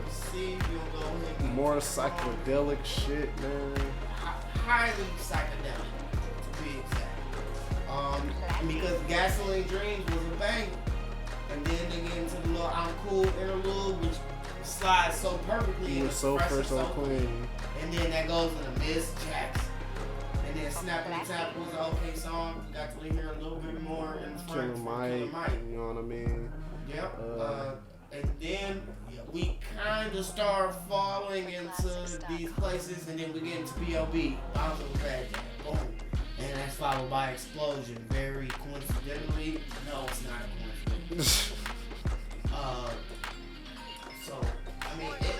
Let's see. We'll go ahead and More psychedelic shit, man. highly psychedelic, to be exact. Because Gasoline Dreams was a banger. And then they get into the little I'm Cool interlude, which slides so perfectly. He was so fresh, so clean. And then that goes into Miss Jackson. And then Snapping the Tap was an okay song. Got to hear a little bit more in front Killer from Mike, Killer Mike. you know what I mean? Yep. And then we kind of start falling into these places, and then we get into B.O.B. Bombs Over Baghdad. Boom. And that's followed by Explosion. Very coincidentally. No, it's not a coincidence. So, I mean, it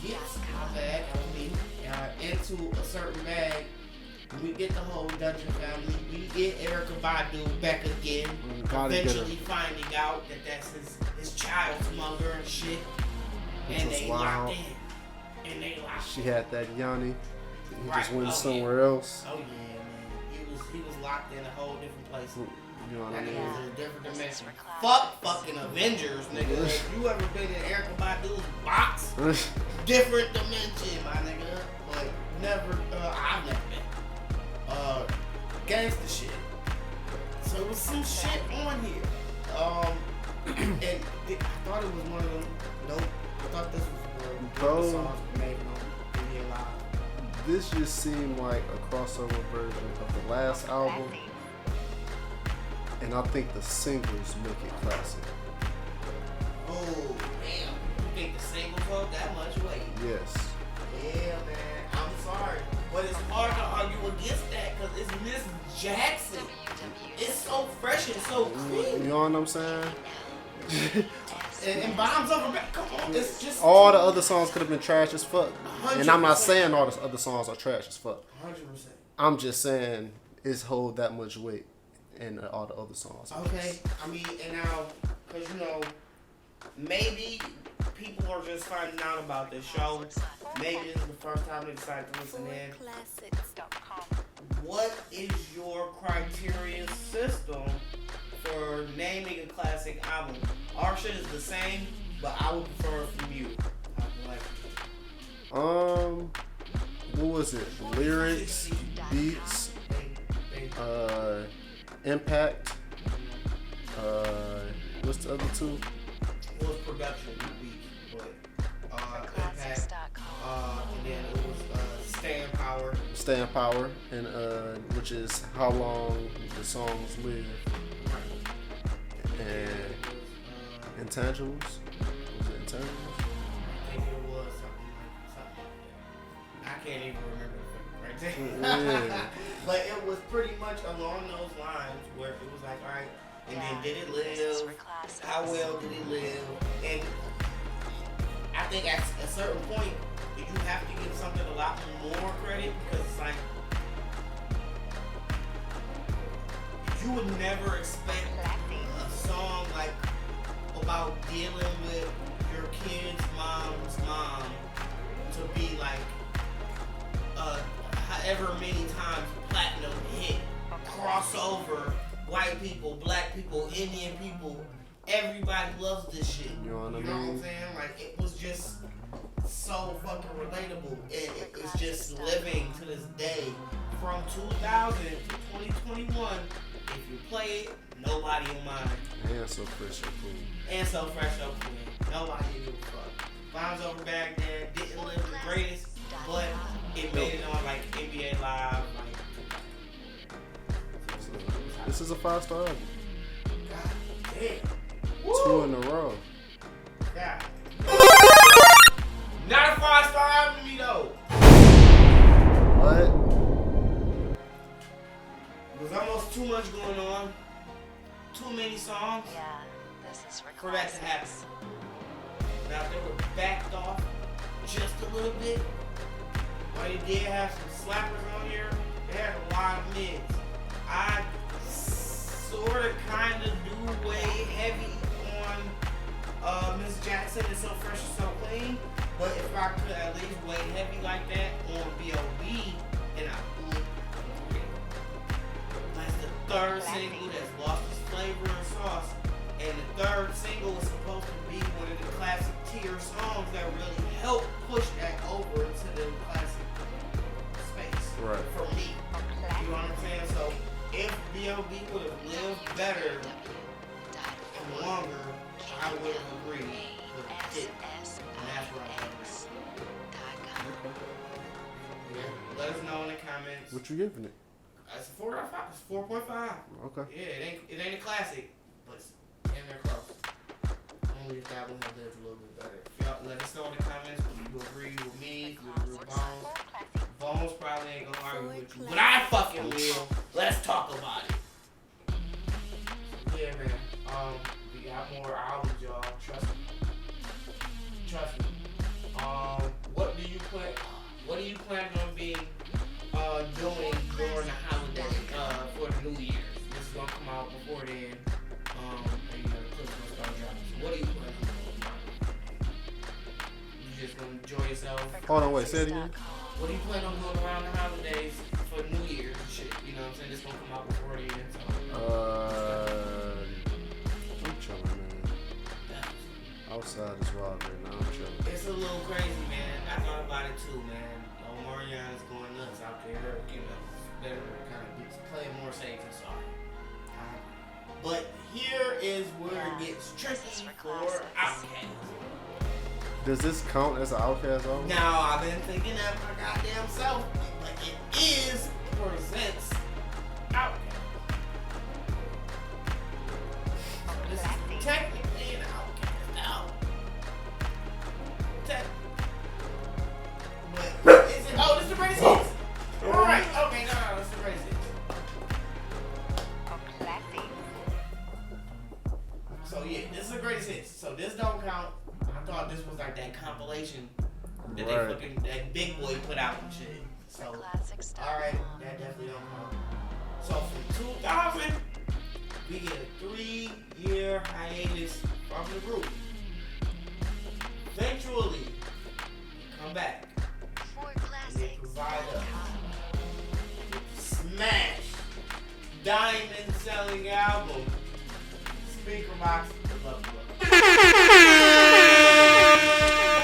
gets my bag. I mean, into a certain bag. We get the whole Dungeon family. We get Erykah Badu back again. Eventually finding out that that's his child's mother and shit. Which And was they wild. locked in. And they locked She in. had that Yanni. He just went Oh, somewhere else. Oh yeah, man. He was locked in a whole different place. You know what I That mean? nigga was in a different dimension. Fuck fucking Avengers, nigga. If you ever been in Erykah Badu's box, different dimension, my nigga. Like never, I've never been. Gangsta shit. So it was some shit on here. And I thought it was one of them. Nope. I thought this was one of the songs made on Video Live. This just seemed like a crossover version of the last album, and I think the singles make it classic. Oh, damn. You think the singles hold that much weight? Yes. Yeah, man. I'm sorry. But it's hard to argue against that because it's Miss Jackson. It's so fresh and so clean. You know what I'm saying? And Bombs Over Back. Come on. It's just All the other songs could have been trash as fuck. And I'm not 100%. saying all the other songs are trash as fuck. 100%. I'm just saying it's hold that much weight in all the other songs. Okay. I mean, and now, because, you know, maybe people are just finding out about this show. Maybe this is the first time they decided to listen in. What is your criteria system for naming a classic album? Our shit is the same, but I would prefer it from you. What was it? Lyrics, beats, impact. What's the other two? It was production week, but impact. And then it was staying power. Staying Power, and which is how long the songs live. And Intangibles. Was it Intangibles? I think it was something like that. I can't even remember right there. But it was pretty much along those lines where it was like, all right, and then did it live? How well did it live? And I think at a certain point, you have to give something a lot more credit because it's like, you would never expect a song like about dealing with kid's mom's mom to be like however many times platinum hit, crossover, white people, black people, Indian people, everybody loves this shit. You know what I You know what I'm mean? saying? Like, it was just so fucking relatable. It's just living to this day. From 2000 to 2021, if you play it, nobody will mind. And so fresh and cool. And so fresh so clean. Nobody give a fuck. Bombs Over Baghdad didn't live the greatest, but it made it on like NBA Live. Like, So, this is a 5-star album. God damn. 2 in a row. God. Not a 5-star album to me though. What? There's almost too much going on. Too many songs Yeah, this is for that to happen. classics. Now if they were backed off just a little bit, while they did have some slappers on here, they had a lot of mids. I sorta kinda do way heavy on Miss Jackson and So Fresh and So Clean, but if I could at least weigh heavy like that on B.O.B., and I would. That's the third single that's lost its flavor and sauce. And the third single is supposed to be one of the classic tier songs that really help push that over into the classic space. Right. For me. You know what I'm saying? So if B.O.B. would have lived better and longer, I would have agreed. But it didn't. And that's what I'm agreeing. Yeah. Let us know in the comments. What you giving it? It's a 4 out of 5. It's 4.5. Okay. Yeah, it ain't a classic, but it's in there close. Only if that one had lived a little bit better. If y'all let us know in the comments if you agree with me, if you agree with Bones. Bones probably ain't gonna argue with you, but I fucking will. Let's talk about it. Yeah, man. We got more albums, y'all. Trust me. Trust me. What do you plan on being doing during the holiday for the New Year's? This is gonna come out before then. And you know, the clip's gonna start dropping. So what do you plan on doing? You just gonna enjoy yourself? Hold on, wait, say it again. What do you plan on doing around the holidays for New Year's and shit? You know what I'm saying? This gonna come out before then. So, I'm chilling, man. Outside is wild right now. I'm chilling. it's a little crazy, man. I thought about it too, man. Omarion is going nuts out there. You know, better kind of play more safe and sorry. But here is where it gets tricky for Outkast. Does this count as an Outkast album? Now, I've been thinking that my goddamn self, but it is presents Outkast. This is technically an Outkast album. But is it? Oh, this is the greatest hits. Alright, okay, no, this is the greatest hits. So yeah, this is the greatest hits. So this don't count. I thought this was like that compilation that they fucking that Big Boy put out and shit. So alright, that definitely don't count. So from 2000, we get a 3-year hiatus from the group. Eventually, come back and they provide us with smash diamond selling album. Speaker box, the Love Club.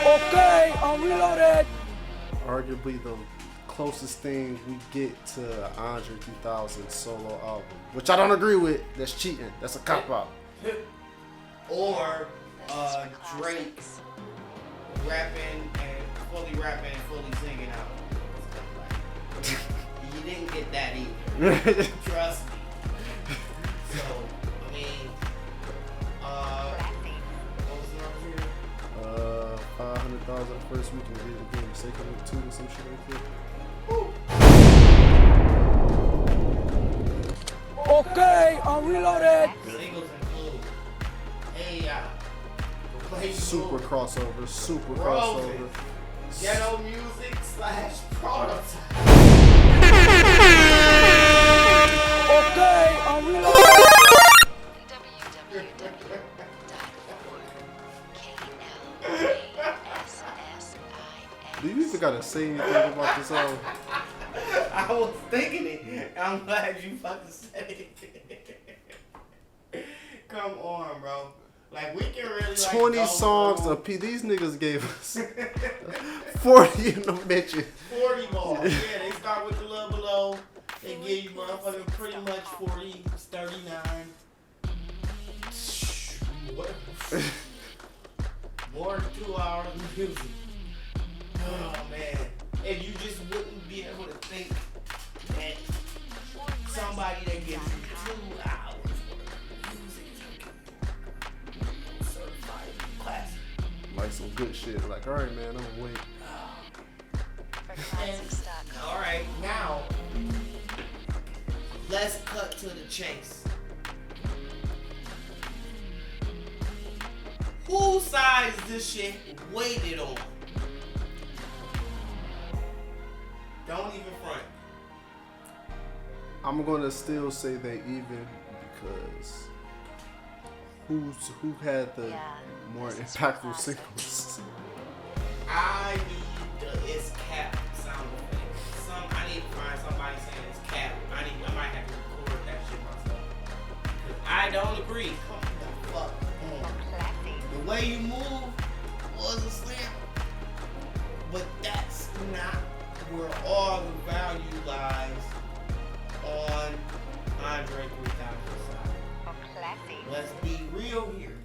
Okay, I'm reloaded. Arguably the closest thing we get to Andre 3000 solo album, which I don't agree with. That's cheating. That's a cop out. Or Drake rapping and fully singing out. You didn't get that either. Trust me. So, I mean, what was the number here? 500,000 first week and did it again. The second week, 2 or some shit like that. Okay, I'm reloaded. Singles include Hey Super crossover, super crossover. Ghetto Music / Prototype. Okay, I'm reloaded. www.org.kl Do you even gotta say anything about this song? I was thinking it. I'm glad you fucking said it. Come on, bro. Like, we can really, like, 20 go songs through a piece. These niggas gave us 40 in the mention. 40 bars. Yeah, they start with the Love Below. They give you motherfucking pretty much 40, 39. What? More than 2 hours of music. Oh, man. And you just wouldn't be able to think that somebody that gives you 2 hours worth of music is certified classic. Like some good shit. Like, all right, man, I'm gonna wait. All right, now let's cut to the chase. Whose side is this shit weighted on? Don't even front. I'm gonna still say they even because who had the more impactful singles? I need the it's cap sound effect. I need to find somebody saying it's cap. I might have to record that shit myself. 'Cause I don't agree. Come the fuck on. The way you move was a slam. But that's not where all the value lies on Andre 3000's side. Let's be real here.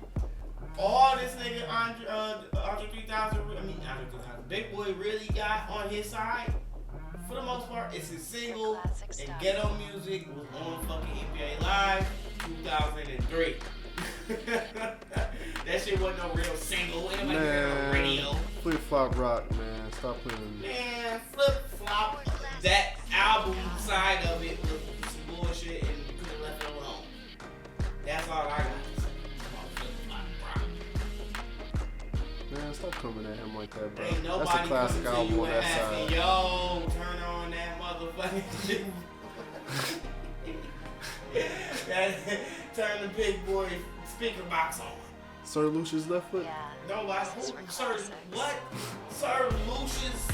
All this nigga Andre 3000, Big Boy really got on his side, for the most part, it's his single and Ghetto Music was on fucking NBA Live 2003. That shit wasn't no real single. Anybody hear it on radio? Flip Flop Rock, man. Stop playing. Man, Flip Flop. That album side of it was some bullshit and you could have left it alone. That's all I got to say about Flip Flop Rock. Man, stop coming at him like that, bro. Ain't nobody That's a classic coming to album you on and that asking, side. yo, turn on that motherfucking shit. Turn the Big Boy speaker box on. Sir Lucius Left Foot? Nobody. Sir, what? Sir Lucius?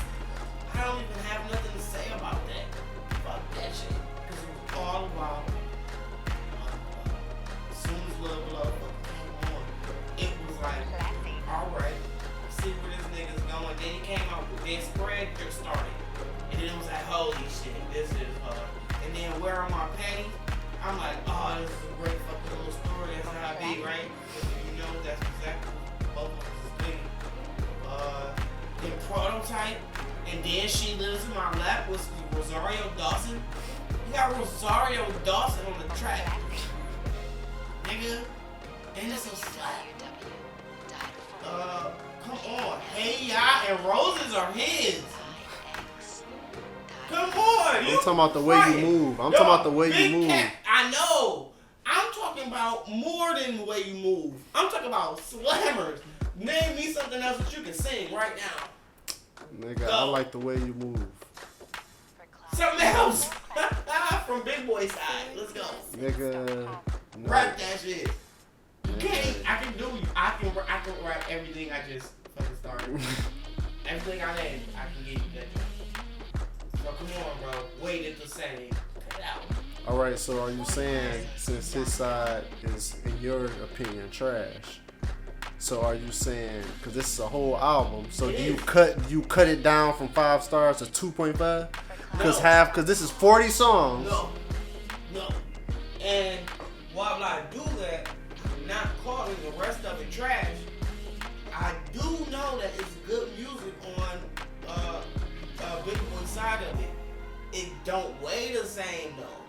I don't even have nothing to say about that. Fuck that shit. Because it was all about as soon as Love came on, it was like, alright, see where this nigga's going. Then he came out with this spread just started. And then it was like, holy shit, this is hard. And then Where Are My Panties? I'm like, oh, this is a great fucking little story. That's how I be, right? You know, that's exactly what both of us is doing. Then Prototype, and then She Lives in My Lap was Rosario Dawson. You got Rosario Dawson on the track. Nigga. And it's a slap. Come on. Hey Ya and Roses are his. Come on. I'm talking about the way you move. I'm talking about the way you move. I know. I'm talking about more than the way you move. I'm talking about slammers. Name me something else that you can sing right now. Nigga, I like the way you move. Something else. From Big Boy side. Let's go. Nigga, no. Rap that shit. You can't. I can rap everything I just fucking started. Everything I named, I can give you that. So come on, bro. Wait it the same. Cut it out. Alright, so are you saying since his side is, in your opinion, trash? So are you saying, because this is a whole album, so do you cut it down from 5 stars to 2.5? Because this is 40 songs. No. And while I do that, not calling the rest of it trash, I do know that it's good music on Big Boy side of it. It don't weigh the same though.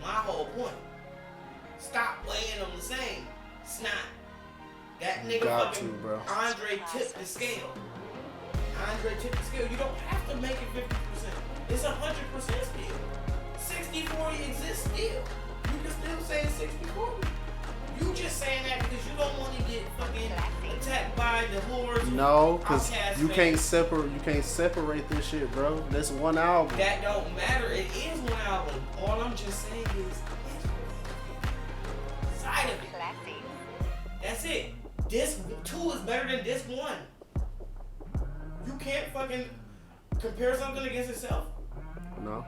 My whole point. Stop weighing them the same. It's not. That nigga fucking Andre tipped the scale. You don't have to make it 50%. It's 100% still. 60-40 exists still. You can still say it's 60-40. You just saying that because you don't want to get fucking attacked by the whores. No, because you can't separate this shit, bro. That's one album. That don't matter. It is one album. All I'm just saying is side of it. That's it. Disc 2 is better than Disc 1. You can't fucking compare something against itself? No.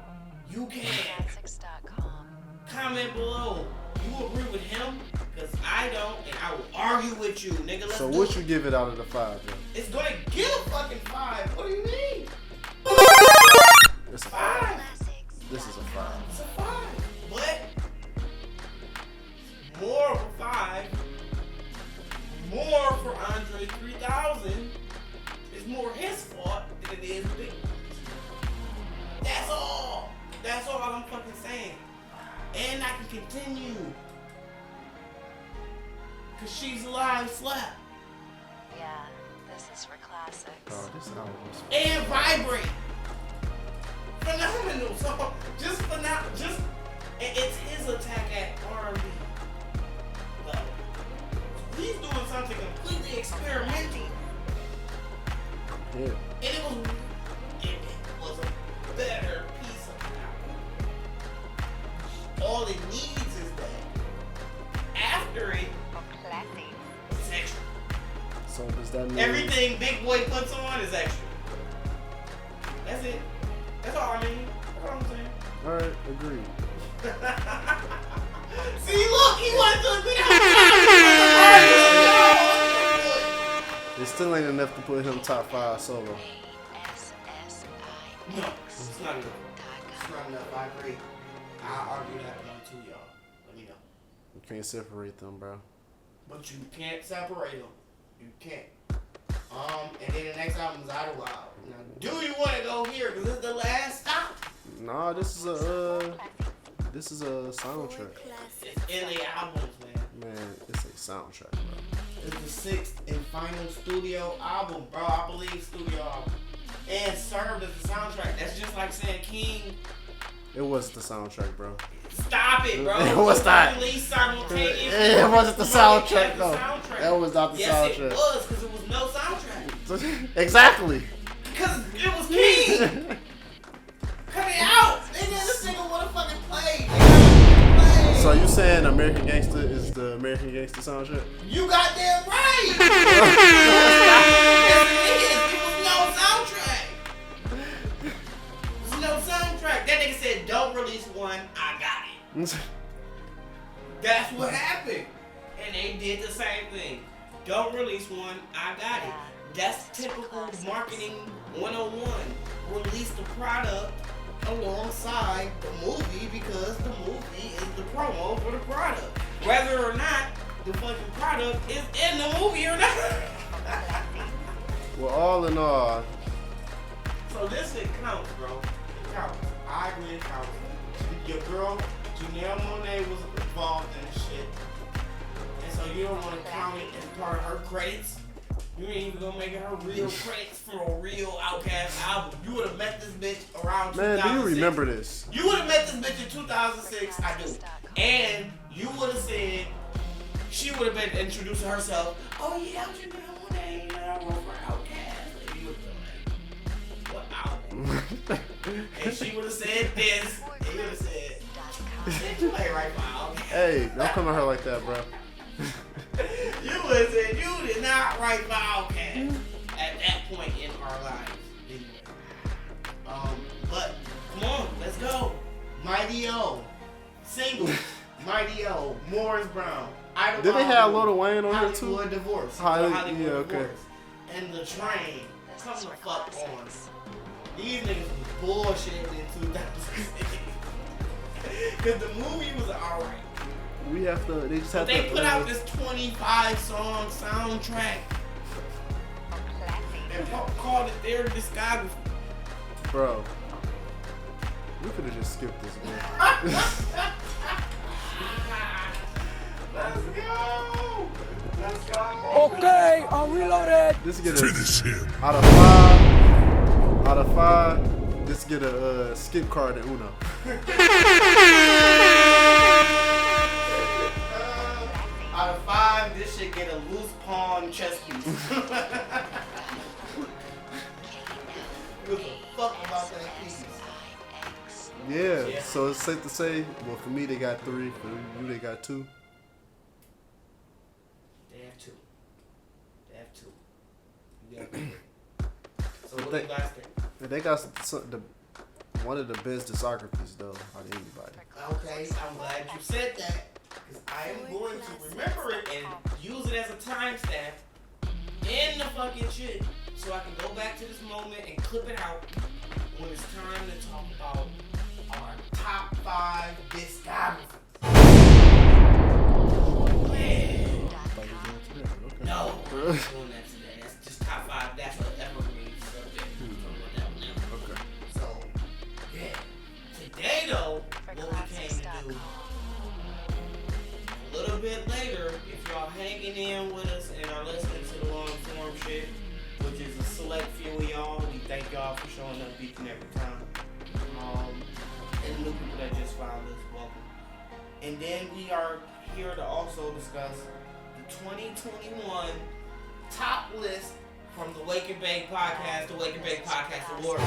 You can't. Classics.com. Comment below. You agree with him? Because I don't, and I will argue with you, nigga. Let's So do what it. you give it out of the 5, Joe? It's gonna get a fucking 5. What do you mean? It's a 5. 5. This is a 5. It's a 5. But more of a 5. More for Andre 3000 is more his fault than it is Big Boy's. That's all. That's all I'm fucking saying. And I can continue. Cause She's Alive slap. Yeah, this is for classics. Oh, this album is And Vibrate. Phenomenal song. It's his attack at R&B level. He's doing something completely experimental. yeah. And it was a better piece of album. All it needs is that. After it, it's extra. So does that mean Everything Big Boy puts on is extra. That's it. That's all I mean. That's all I'm saying. Alright, agreed. See, look, he wanted to be It still ain't enough to put him top 5 solo. No, it's not enough. It's not enough. I agree. I'll argue that one too, y'all. Let me know. You can't separate them, bro. But you can't separate them. You can't. And then the next album is Idlewild. Now, do you want to go here? Because this is the last stop. Nah, this is a soundtrack. It's in the albums, man. Man, it's a soundtrack, bro. It's the 6th and final studio album, bro. I believe studio album. And served as a soundtrack. That's just like saying King. It was the soundtrack, bro. Stop it, bro. It was not. Released simultaneously. It wasn't the soundtrack, The though. soundtrack. That was not the yes, soundtrack. It was, because it was no soundtrack. Exactly. Because it was King. Cut it out. Nigga, this nigga would have fucking played. Play. So you saying American Gangster is the American Gangster soundtrack? You goddamn right. Yes, it is. It was no soundtrack. It was no soundtrack. That nigga said, don't release one. I got it. That's what happened. And they did the same thing. Don't release one. I got it. That's typical marketing 101. Release the product alongside the movie because the movie is the promo for the product. Whether or not the fucking product is in the movie or not. Well, all in all, So this shit counts, bro. It counts. I agree it counts. Your girl, Janelle Monáe, was involved in this shit. And so you don't want to count it as part of her credits. You ain't even gonna make it her real credits for a real Outkast album. You would have met this bitch around 2006. man, do you remember this? You would have met this bitch in 2006. I do. And you would have said, she would have been introducing herself. Oh yeah, I'm Janelle Monáe. I work for Outkast. And you would have been like, what album? And she would have said this. And you would have said, bitch, you ain't right for Outkast. Hey, don't come at her like that, bro. You would have said you did not write for Outkast at that point in our lives. Anyway. But come on, let's go. Mighty O. Single. Mighty O. Morris Brown. Did they have Lil Wayne on here too? Hollywood Divorce. Hollywood, yeah, okay. Divorce. And The Train. Come the fuck on. These niggas was bullshitting in 2006. Because the movie was alright. We have to. They just have They to. put out this 25-song soundtrack and called it their discography. Bro, we could have just skipped this, man. Let's go! Let's go! Okay, I'm reloaded. This get a out of five. This get a skip card in Uno. Out of 5, this should get a loose pawn chess piece. Give a fuck about that piece. Yeah, so it's safe to say, well, for me they got 3, for you they got 2. They have 2. They have 2. You got 3. So what what you guys think. They got one of the best discographies though out of anybody. Okay, I'm glad you said that. Because I am going to remember it and use it as a timestamp in the fucking shit. So I can go back to this moment and clip it out when it's time to talk about our top 5 discographies. Man. No, we're not doing that today. That's just top 5. That's an evergreen subject. Okay. So, yeah. Today, though, what we came to do, a little bit later, if y'all hanging in with us and are listening to the long form shit, which is a select few of y'all, we thank y'all for showing up each and every time. And new people that just found us, welcome. And then we are here to also discuss the 2021 top list from the Wake and Bake Podcast, the Wake and Bake Podcast Award. So,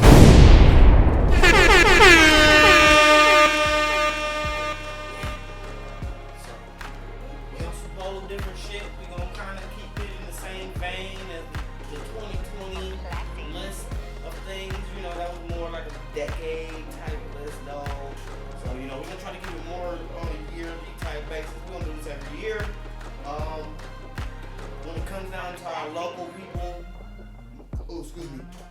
we on some whole different shit. We gonna kind of keep it in the same vein as the 2020 list of things. You know, that was more like a decade type list, though. So, you know, we're gonna try to keep it more on a yearly type basis. We're gonna do this every year. When it comes down to our local people,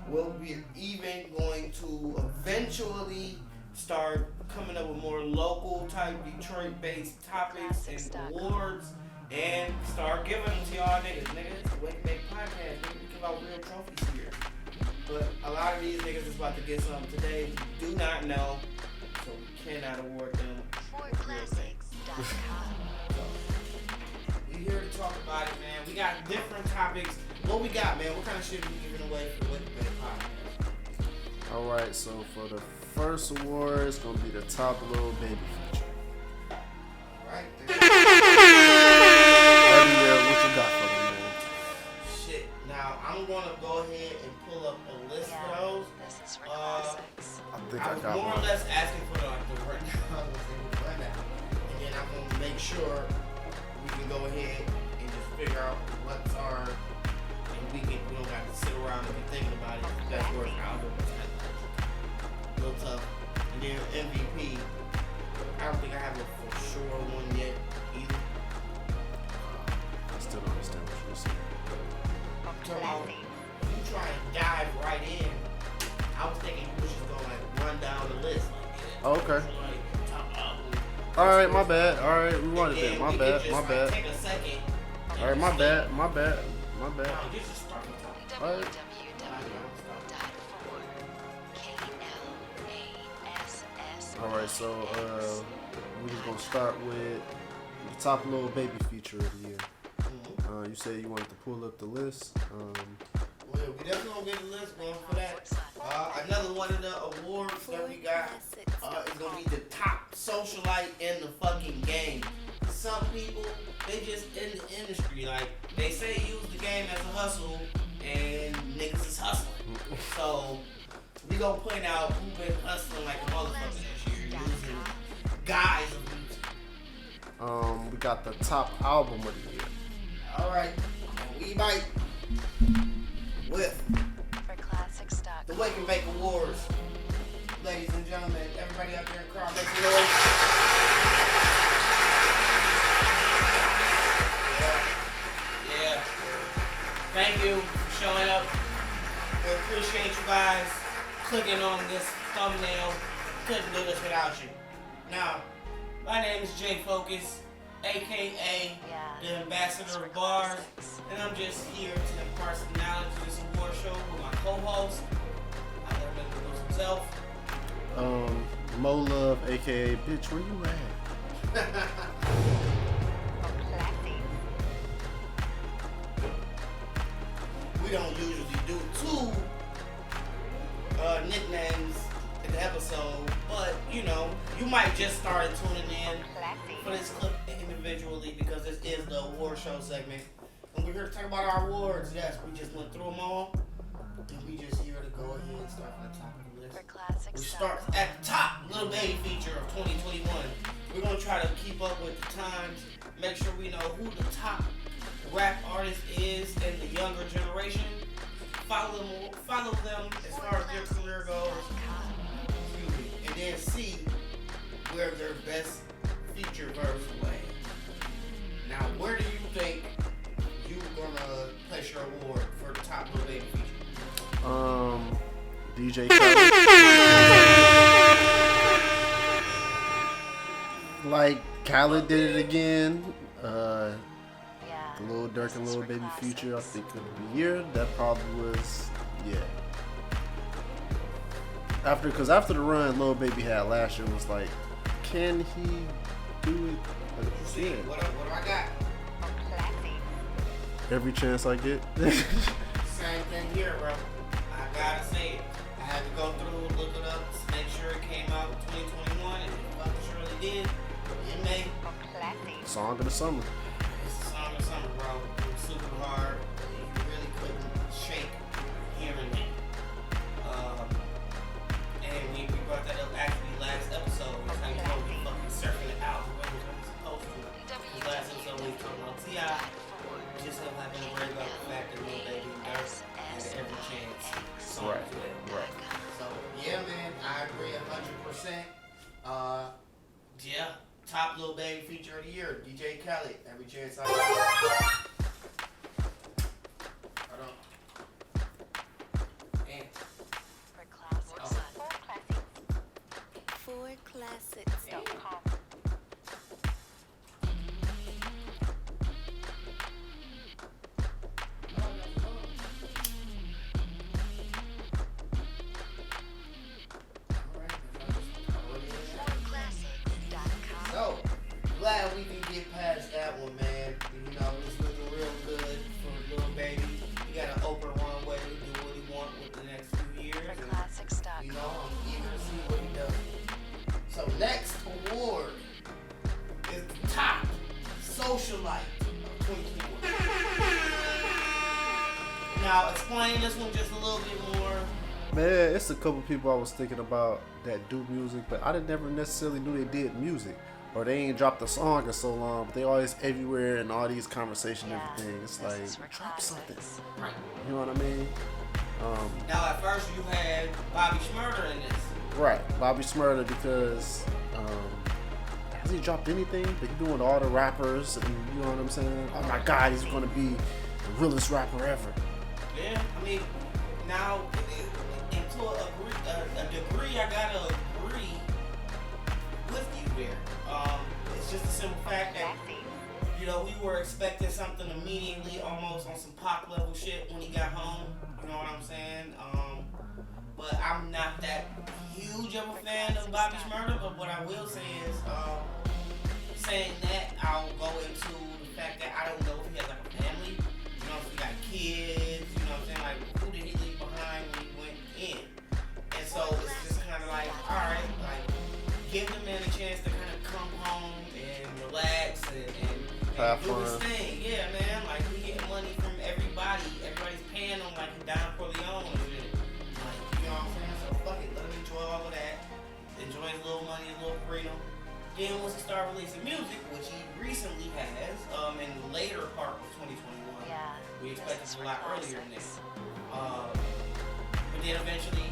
we'll be even going to eventually start coming up with more local type Detroit-based topics and awards and start giving them to y'all niggas. Niggas, it's the Wake and Bake Podcast. Niggas, we give out real trophies here. But a lot of these niggas is about to get something today we do not know, so we cannot award them. ForClassics.com. We here to talk about it, man. We got different topics. What we got, man? What kind of shit are we giving away for the Wake and Bake Podcast? Alright, so for the first award, it's gonna be the top Lil Baby feature. Right there. What you got for me, man? Shit. Now, I'm going to go ahead and pull up a list for those. This is for classics. I think I I was got more or one. less asking for the rundown. And then I'm going to make sure we can go ahead and just figure out what's our, and we don't have to sit around and be thinking about it. That's where it's album is a little tough. And then MVP, I don't think I have a for sure one yet either. I still don't understand what you're saying. Come on, you try and dive right in. I was thinking we was just gonna like run down the list. Oh, okay. Like, top album. Alright, my bad. Alright, rewind it And then. My we bad, could my just, bad. Like, take a second. Alright, my bad, my bad, my bad. No, you just start from top. Alright. www.4klass. Alright, so we're just gonna start with the top Lil Baby feature of the year. You said you wanted to pull up the list. Well, we definitely gonna get a list going for that. Another one of the awards that we got is gonna be the top socialite in the fucking game. Some people, they just in the industry, like they say use the game as a hustle, and niggas is hustling. So we gonna point out who been hustling like a motherfucker this year, using guys of music. We got the top album of the year. All right, we bite with ForClassics.com. the Wake and Bake Awards. Ladies and gentlemen, everybody out there in the crowd, make some noise. Yeah. Thank you for showing up. We appreciate you guys clicking on this thumbnail. Couldn't do this without you. Now, my name is J Focuz, aka the Ambassador of Bars, and I'm just here to impart some knowledge to this award show with my co-host. I'll let him introduce himself. Mo Love, aka Bitch, where you at? We don't usually do 2 nicknames in the episode, but you know, you might just start tuning in for this clip individually because this is the award show segment. And we're here to talk about our awards. Yes, we just went through them all. And we just here to go ahead and start from the top of the list. We start at the top, Lil Baby feature of 2021. We're going to try to keep up with the times, make sure we know who the top rap artist is in the younger generation follow them as far as their career goes. Excuse me. And then see where their best feature verse lay. Now, where do you think you're gonna place your award for the top Lil Baby feature? DJ Khaled. Like Khaled did it again. Yeah. Lil Durk and This is Lil for Baby classics. feature, I think of the year. That probably was, yeah. After the run Lil Baby had last year was like, can he do it See, again? what do I got? Classy. Every chance I get. Same thing here, bro. I gotta say it. I had to go through, look it up, make sure it came out in 2021, and it fucking surely did. It may. Classy. Song of the summer. It's a song of summer, bro. It was super hard. You really couldn't shake hearing it. And we brought that up actually last episode. It's how you know we fucking surfing it out the way we're supposed to. Because last episode we talked about T.I. Just so happened to bring up the fact that Lil Baby and Durk had every chance song Right, to it. right. So yeah, man, I agree 100%. Yeah, top Lil Baby feature of the year, DJ Khaled. Every chance I get. Hold on. Damn. For classics. For classics. Classics.com. Classics.com. So, glad we can get past that one, man. You know, it's looking real good for Lil Baby. He got an open runway to do what he wants with the next few years. For And, classics.com. you know, I'm eager to see what he does. So, next award is the top socialite of 2021. Now, explain this one just a little bit more. Man, it's a couple people I was thinking about that do music, but I didn't never necessarily knew they did music. Or they ain't dropped a song in so long, but they always everywhere in all these conversations and everything. It's This is for like, drop something. classics. Right. You know what I mean? Now, at first, you had Bobby Shmurda in this. Right, Bobby Shmurda, because has he dropped anything? But he doing all the rappers, and you know what I'm saying? Oh my God, he's gonna be the realest rapper ever. Yeah, I mean, now, and to a degree, I gotta agree with you there. It's just a simple fact that, you know, we were expecting something immediately, almost on some pop level shit when he got home. You know what I'm saying? But I'm not that huge of a fan of Bobby Shmurda. But what I will say is, saying that, I'll go into the fact that I don't know if he has like a family. You know, if he got kids. You know what I'm saying? Like, who did he leave behind when he went in? And so it's just kind of like, all right, like, give the man a chance to kind of come home and relax and Have do his fun. thing. Yeah, man. Like, we get money from everybody. Everybody's paying him like he Don Corleone and shit. Like, you know what I'm saying? So fuck it. Let him enjoy all of that. Enjoy his little money, his little freedom. Then once he start releasing music, which he recently has, in the later part of 2021, Yeah. we expected This is a for lot earlier than classics. this. But then eventually,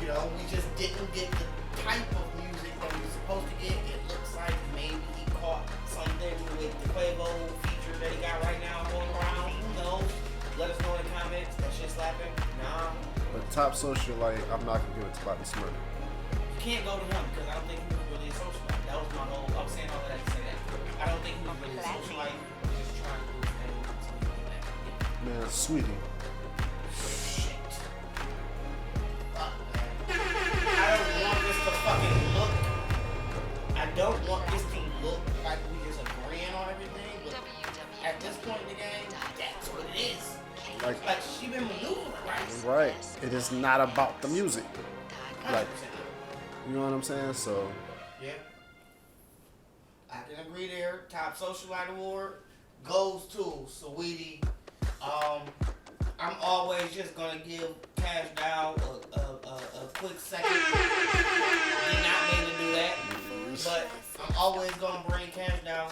you know, we just didn't get the type of music that we were supposed to get. It looks like maybe he caught something with the Quavo feature that he got right now going around. Who knows? Let us know in the comments. That shit slapping? Nah. But top socialite, I'm not gonna give it to Bobby Shmurda. You can't go to him because I don't think he was really a socialite. That was my whole. I was saying all of that to say that. I don't think he was really a socialite. He was just trying to do his thing until he came back. Man, sweetie. Shit. Fuck, man. I don't want this to fucking look. I don't want this to look like we just agreeing on everything, but at this point in the game, that's what it is. Like she been maneuvering, right? Right. It is not about the music. 100%. Like, you know what I'm saying? So, Yeah. I can agree there. Top Socialite Award goes to Saweetie. I'm always just gonna give Cash Dow a quick second. Did not mean to do that, but I'm always gonna bring Cash Dow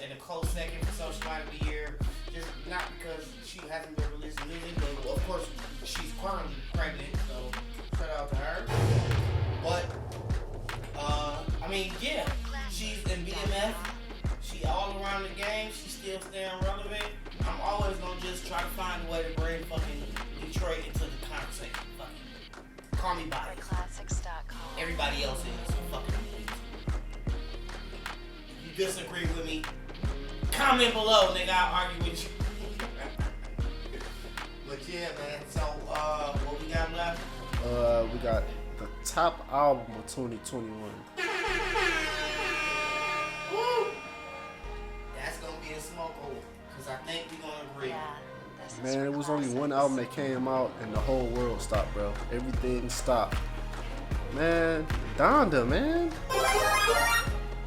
in a close second for Socialite of the Year, just not because she hasn't been releasing music, but of course she's currently pregnant, so shout out to her. But I mean, yeah, she's in BMF. She all around the game. She's still staying relevant. I'm always gonna just try to find a way to bring fucking Detroit into the conversation. Fucking call me biased. Classics.com. Everybody else is fucking. If you disagree with me, comment below, nigga. I'll argue with you. But yeah, man. So what we got left? We got the top album of 2021. Woo! That's gonna be a smoke hole, cause I think we're gonna agree. Yeah, this is Man, for it was only one classics. album that came out and the whole world stopped, bro. Everything stopped. Man, Donda, man.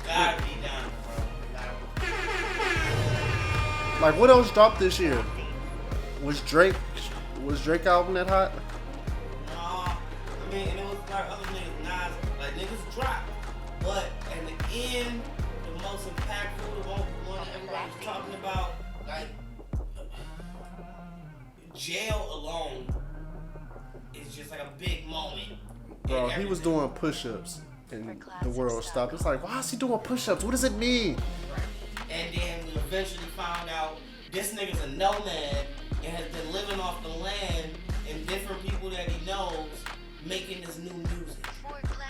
Gotta be done, bro. Like, what else dropped this year? Was Drake album that hot? No, I mean, and it was like other niggas, Nas, like niggas dropped, but in the end, the most impactful, the one that everybody was talking about, like jail alone is just like a big moment. Bro, in he was everything. doing push-ups and the world stopped. It's like, why is he doing push-ups? What does it mean? Right. And then we eventually found out this nigga's a nomad and has been living off the land and different people that he knows making this new music.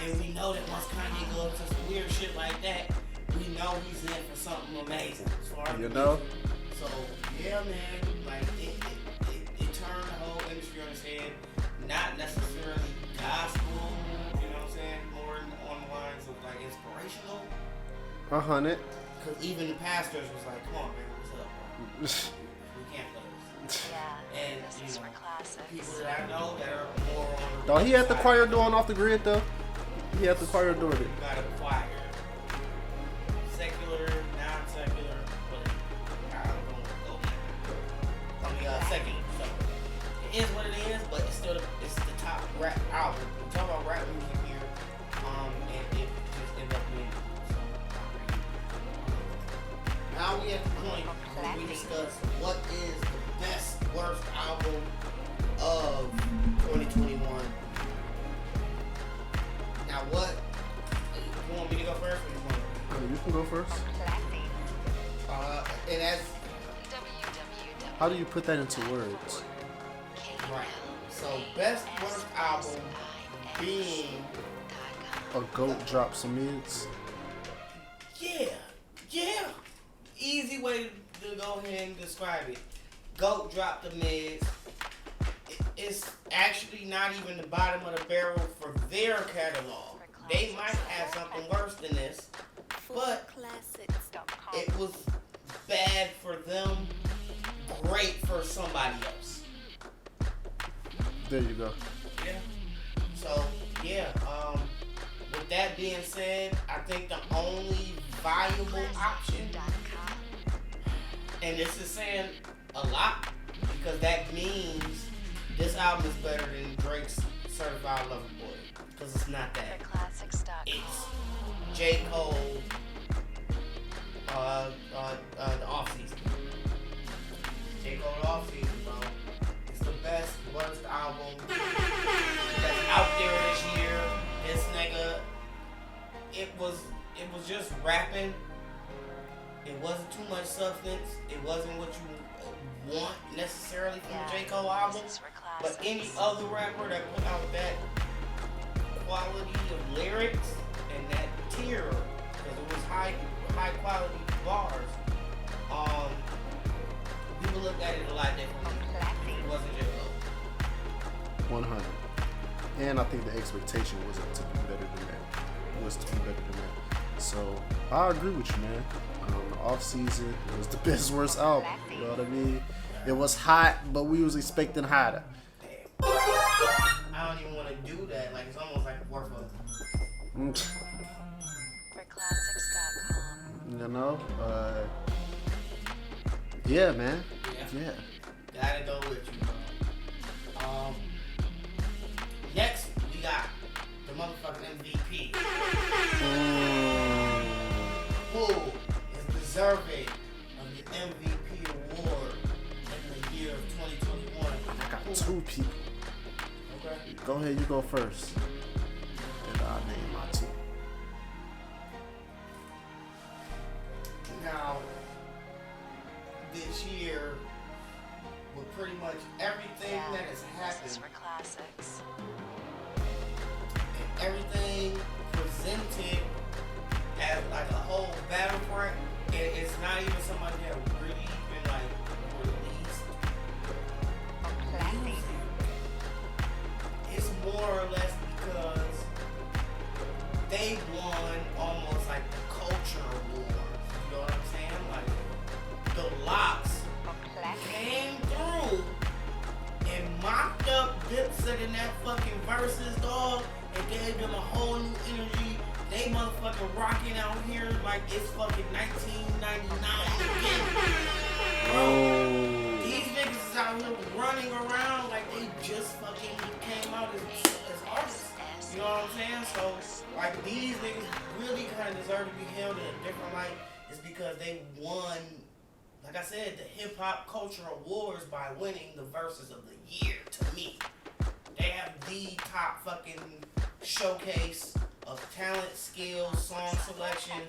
And we know that once Kanye goes to some weird shit like that, we know he's in for something amazing. As far as You know? So yeah, man, like it turned the whole industry on its head. Not necessarily gospel, you know what I'm saying? More on the lines of like inspirational. 100. Cause even the pastors was like, "Come on, man, what's up? Bro? We can't play this." Yeah, And this you is know, for classics. people that I know that are more on the Dog, he had the side, choir doing off the grid, though. He had the choir doing it. got a choir, secular, non-secular, but I don't know. I mean, secular. So it is what it is, but it's still it's the top rap album. We talk about rap music here, and it just ended up being. Now we at the point where we discuss what is the best, worst album of 2021. Now what? You want me to go first or you want You can go first. and that's How do you put that into words? right. So best, worst album being A goat drop some mids. yeah. Easy way to go ahead and describe it. GOAT dropped the mids. It's actually not even the bottom of the barrel for their catalog. They might have something worse than this, but it was bad for them, great for somebody else. There you go. Yeah. So yeah. With that being said, I think the only viable option, and this is saying a lot, because that means this album is better than Drake's Certified Lover Boy, because it's not that. It's J. Cole, the off season. J. Cole off season, bro. It's the best, worst album that's out there this year. This nigga, it was just rapping. It wasn't too much substance. It wasn't what you want necessarily from a J. Cole album. But any other rapper that put out that quality of lyrics and that tier, because it was high quality bars, people looked at it a lot differently. It wasn't J. Cole. 100. And I think the expectation wasn't to be better than that. It was to be better than that. So I agree with you, man. The off season was the best worst album. You know what I mean? It was hot, but we was expecting hotter. I don't even want to do that. Like, it's almost like worth a. You know? Yeah, man. Yeah. Gotta go with you, bro. Next, we got the motherfucking MVP. Who is deserving of the MVP award? two people. Okay. Go ahead, you go first. And I'll name my two. Now, this year, with pretty much everything that has This is happened, for classics. and everything presented as like a whole battlefront, it's not even somebody that really been like released music. It's more or less because they won almost like the culture wars. You know what I'm saying? Like the locks came through and mopped up Dipset in that fucking Verzuz, dog, and gave them a whole new energy. They motherfucking rocking out here like it's fucking 1999 again. Bro, these niggas is out here running around like they just fucking came out as artists. You know what I'm saying? So, like, these niggas really kind of deserve to be held in a different light. It's because they won, like I said, the hip hop culture awards by winning the Verzuz of the year. To me, they have the top fucking showcase of talent, skills, song selection,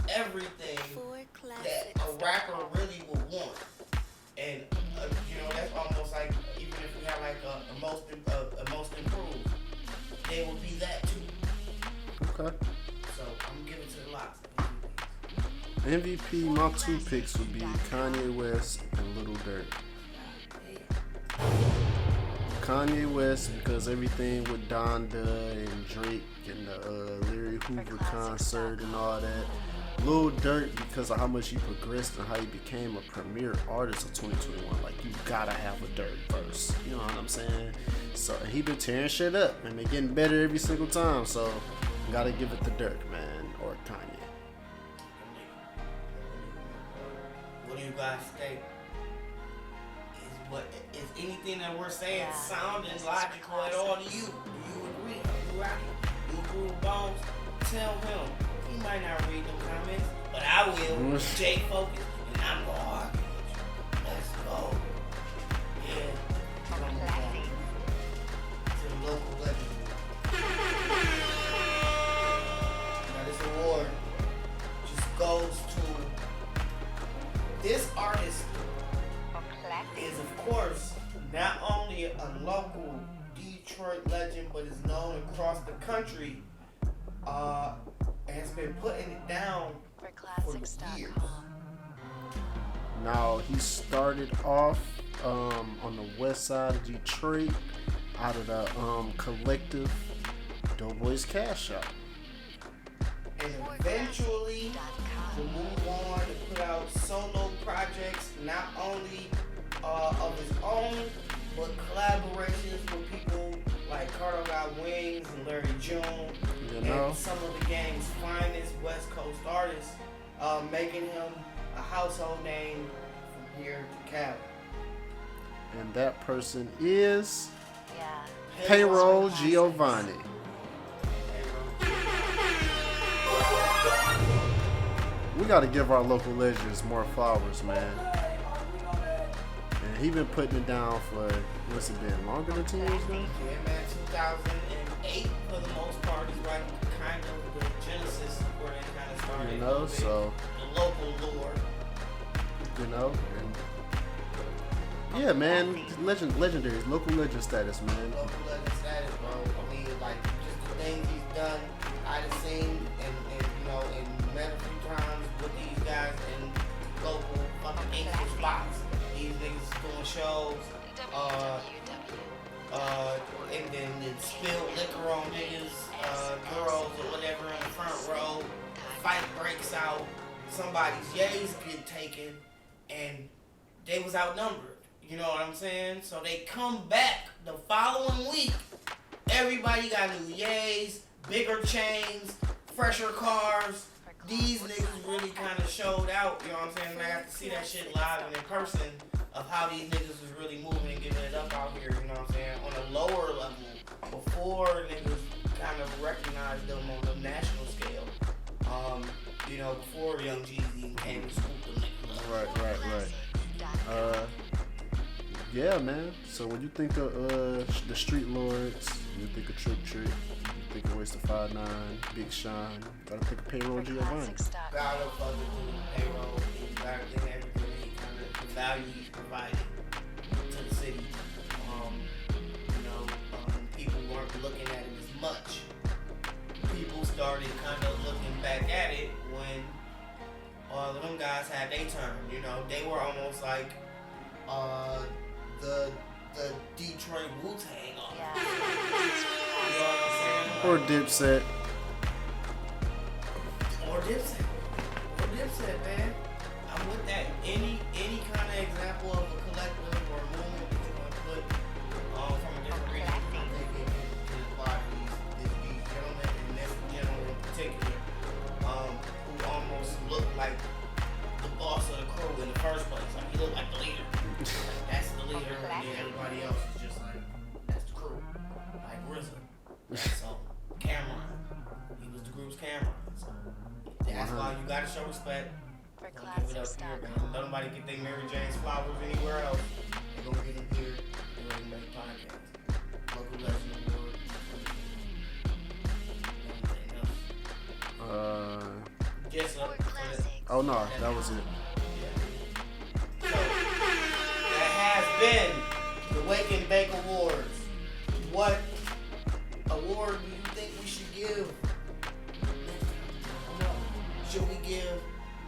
everything that a rapper really would want. And you know, that's almost like, even if we have like a most improved, they will be that too. Okay. So I'm giving to the locks. MVP, my two picks would be Kanye West and Lil Durk. Kanye West because everything with Donda and Drake and the Larry Hoover concert and all that. Lil Durk because of how much he progressed and how he became a premier artist of 2021. Like, you gotta have a Durk verse. You know what I'm saying? So he been tearing shit up and been getting better every single time. So gotta give it to Durk, man, or Kanye. What do you guys think? Is anything that we're saying sounding logical at all to you? Do you agree? You rock it? You agree with Bones? Tell him. He might not read them comments, but I will. J Focuz, and I'm gonna argue with you. Let's go. Yeah. Come on. To the local legend. Now this award just goes to this artist. Is of course not only a local Detroit legend, but is known across the country. Has been putting it down for years. Now he started off on the west side of Detroit, out of the collective Doughboys Cash Shop, and eventually to move on to put out solo projects, not only of his own, but collaborations with people like Carter Got Wings and Larry June, and some of the game's finest West Coast artists, making him a household name from here to Cali. And that person is Payroll Giovanni. We gotta give our local legends more flowers, man. And he been putting it down for, what's it been, longer than 10 years now? Yeah, man, 2008 for the most part is like kind of the genesis where they kind of started. You know, so the local lore. You know, and yeah, man, legendary, local legend status, man. Local legend status, bro. I mean, like, just the things he's done, I've seen, and you know, and met a few times with these guys in local fucking English spots. These niggas doing shows, and then spill liquor on niggas, girls or whatever in the front row. Fight breaks out. Somebody's yays get taken, and they was outnumbered. You know what I'm saying? So they come back the following week. Everybody got new yays, bigger chains, fresher cars. These niggas really kind of showed out. You know what I'm saying? And I got to see that shit live and in person of how these niggas was really moving and getting it up out here. You know what I'm saying? On a lower level, before niggas kind of recognized them on the national scale. You know, before Young Jeezy came and swooped them niggas up. Right. Yeah, Yeah, man. So when you think of the Street Lords, you think of Trick Trick, you think of Wasted 5'9", Big Sean, gotta think of Payroll Giovanni. Gotta fucking do payroll. You gotta think everything he kind of the value he's provided to the city. People weren't looking at it as much. People started kind of looking back at it when all of them guys had their turn. You know, they were almost like the Detroit Wu-Tang. Yeah. You know what I'm saying? Or Dipset. Or Dipset, man. I'm with that. Any kind of example of a collective or a movement that you want to put from a different region, I think it can apply to these gentlemen, and this gentleman in particular, who almost looked like the boss of the crew in the first place. Like, he looked like the leader. Like, that's the leader, and then everybody else is just like, that's the crew. Like RZA. So, Cameron. He was the group's Cameron. So, that's why you gotta show respect. Don't give it up here, man. Don't nobody get their Mary Jane's flowers anywhere else. They're gonna get in here and we're gonna make podcasts. Local Legend Award. Just Oh no, that was it. So, that has been the Wake and Bake Awards. What award do you think we should give? Should we give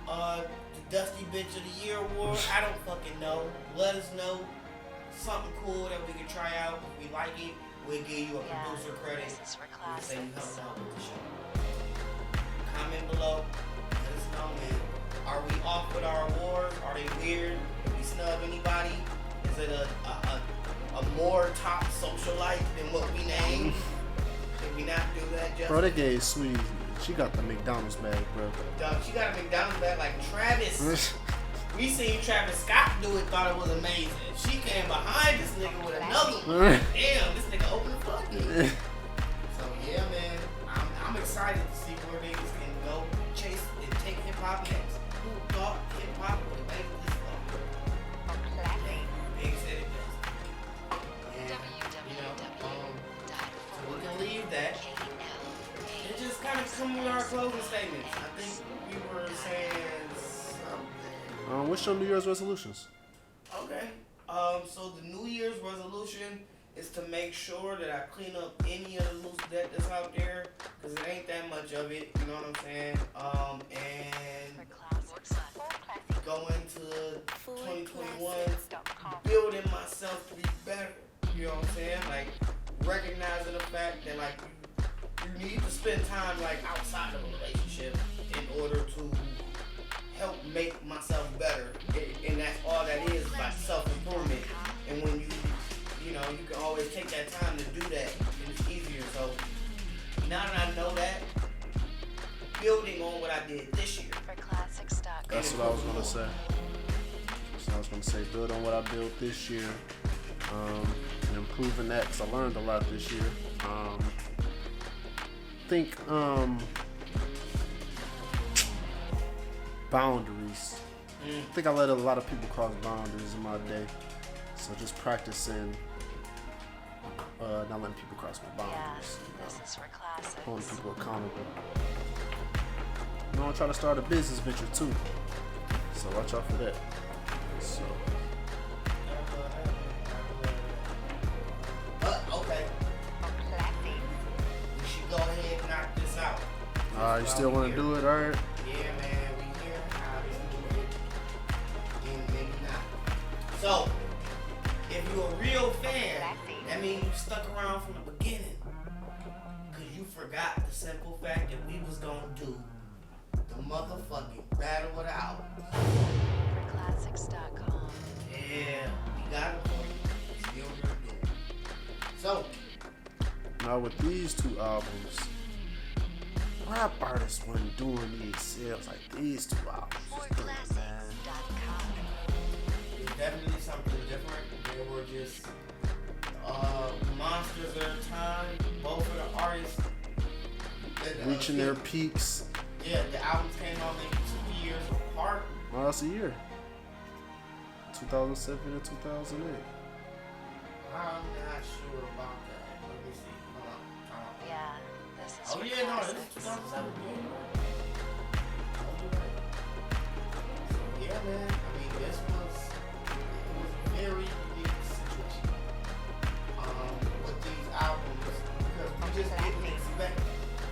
the Dusty Bitch of the Year award? I don't fucking know. Let us know something cool that we can try out. If we like it, we'll give you a producer credit. This is for We'll say you classics. helped out with the show. Comment below. Let us know, man. Are we off with our awards? Are they weird? Did we snub anybody? Is it a more top socialite than what we named? Did we not do that justice? Bro, they gave Sweetie. She got the McDonald's bag, bro. Dog, she got a McDonald's bag like Travis. We seen Travis Scott do it, thought it was amazing. She came behind this nigga with another one. Damn, this nigga opened the fucking. So yeah, man, I'm excited to see where niggas can go chase and take hip hop next. Who thought hip hop would have made this far? Damn, Big said it best. And, you know, so we can leave that. And just kind of come with our closing statements. I think we were saying something. What's your New Year's resolutions? Okay. So the New Year's resolution is to make sure that I clean up any of the loose debt that's out there, because it ain't that much of it, you know what I'm saying? And go into 2021 building myself to be better, you know what I'm saying? Like, recognizing the fact that, like, you need to spend time, like, outside of a relationship in order to help make myself better, and that's all that is, like self-improvement. And when you know, you can always take that time to do that, and it's easier. So now that I know that, building on what I did this year. That's what I was gonna say. Build on what I built this year, and improving that, because I learned a lot this year. Boundaries. I think I let a lot of people cross boundaries in my day. So just practicing not letting people cross my boundaries. Holding people accountable. You know, I try to start a business venture too. So watch out for that. So Okay. We should go ahead and knock this out. you still want to do it, alright? Yeah, man, we here. Obviously, and maybe not. So, if you're a real fan, that means you stuck around from the beginning. Because you forgot the simple fact that we was going to do the motherfucking Battle of the Albums. Classics.com. Yeah, we got it for you. Still gonna do it. So, Now with these two albums, rap artists wasn't doing these sales like these two albums. Man. it's definitely something different. They were just monsters of their time. Both of the artists Reaching their peaks. Yeah, the albums came out maybe 2 years apart. Well, that's a year. 2007 and 2008. I'm not sure about that. Let me see. Hold on. Yeah, this is Oh for yeah, no, classics. this is 2007. Yeah, man. I mean, this was a very unique situation. With these albums, because we just didn't expect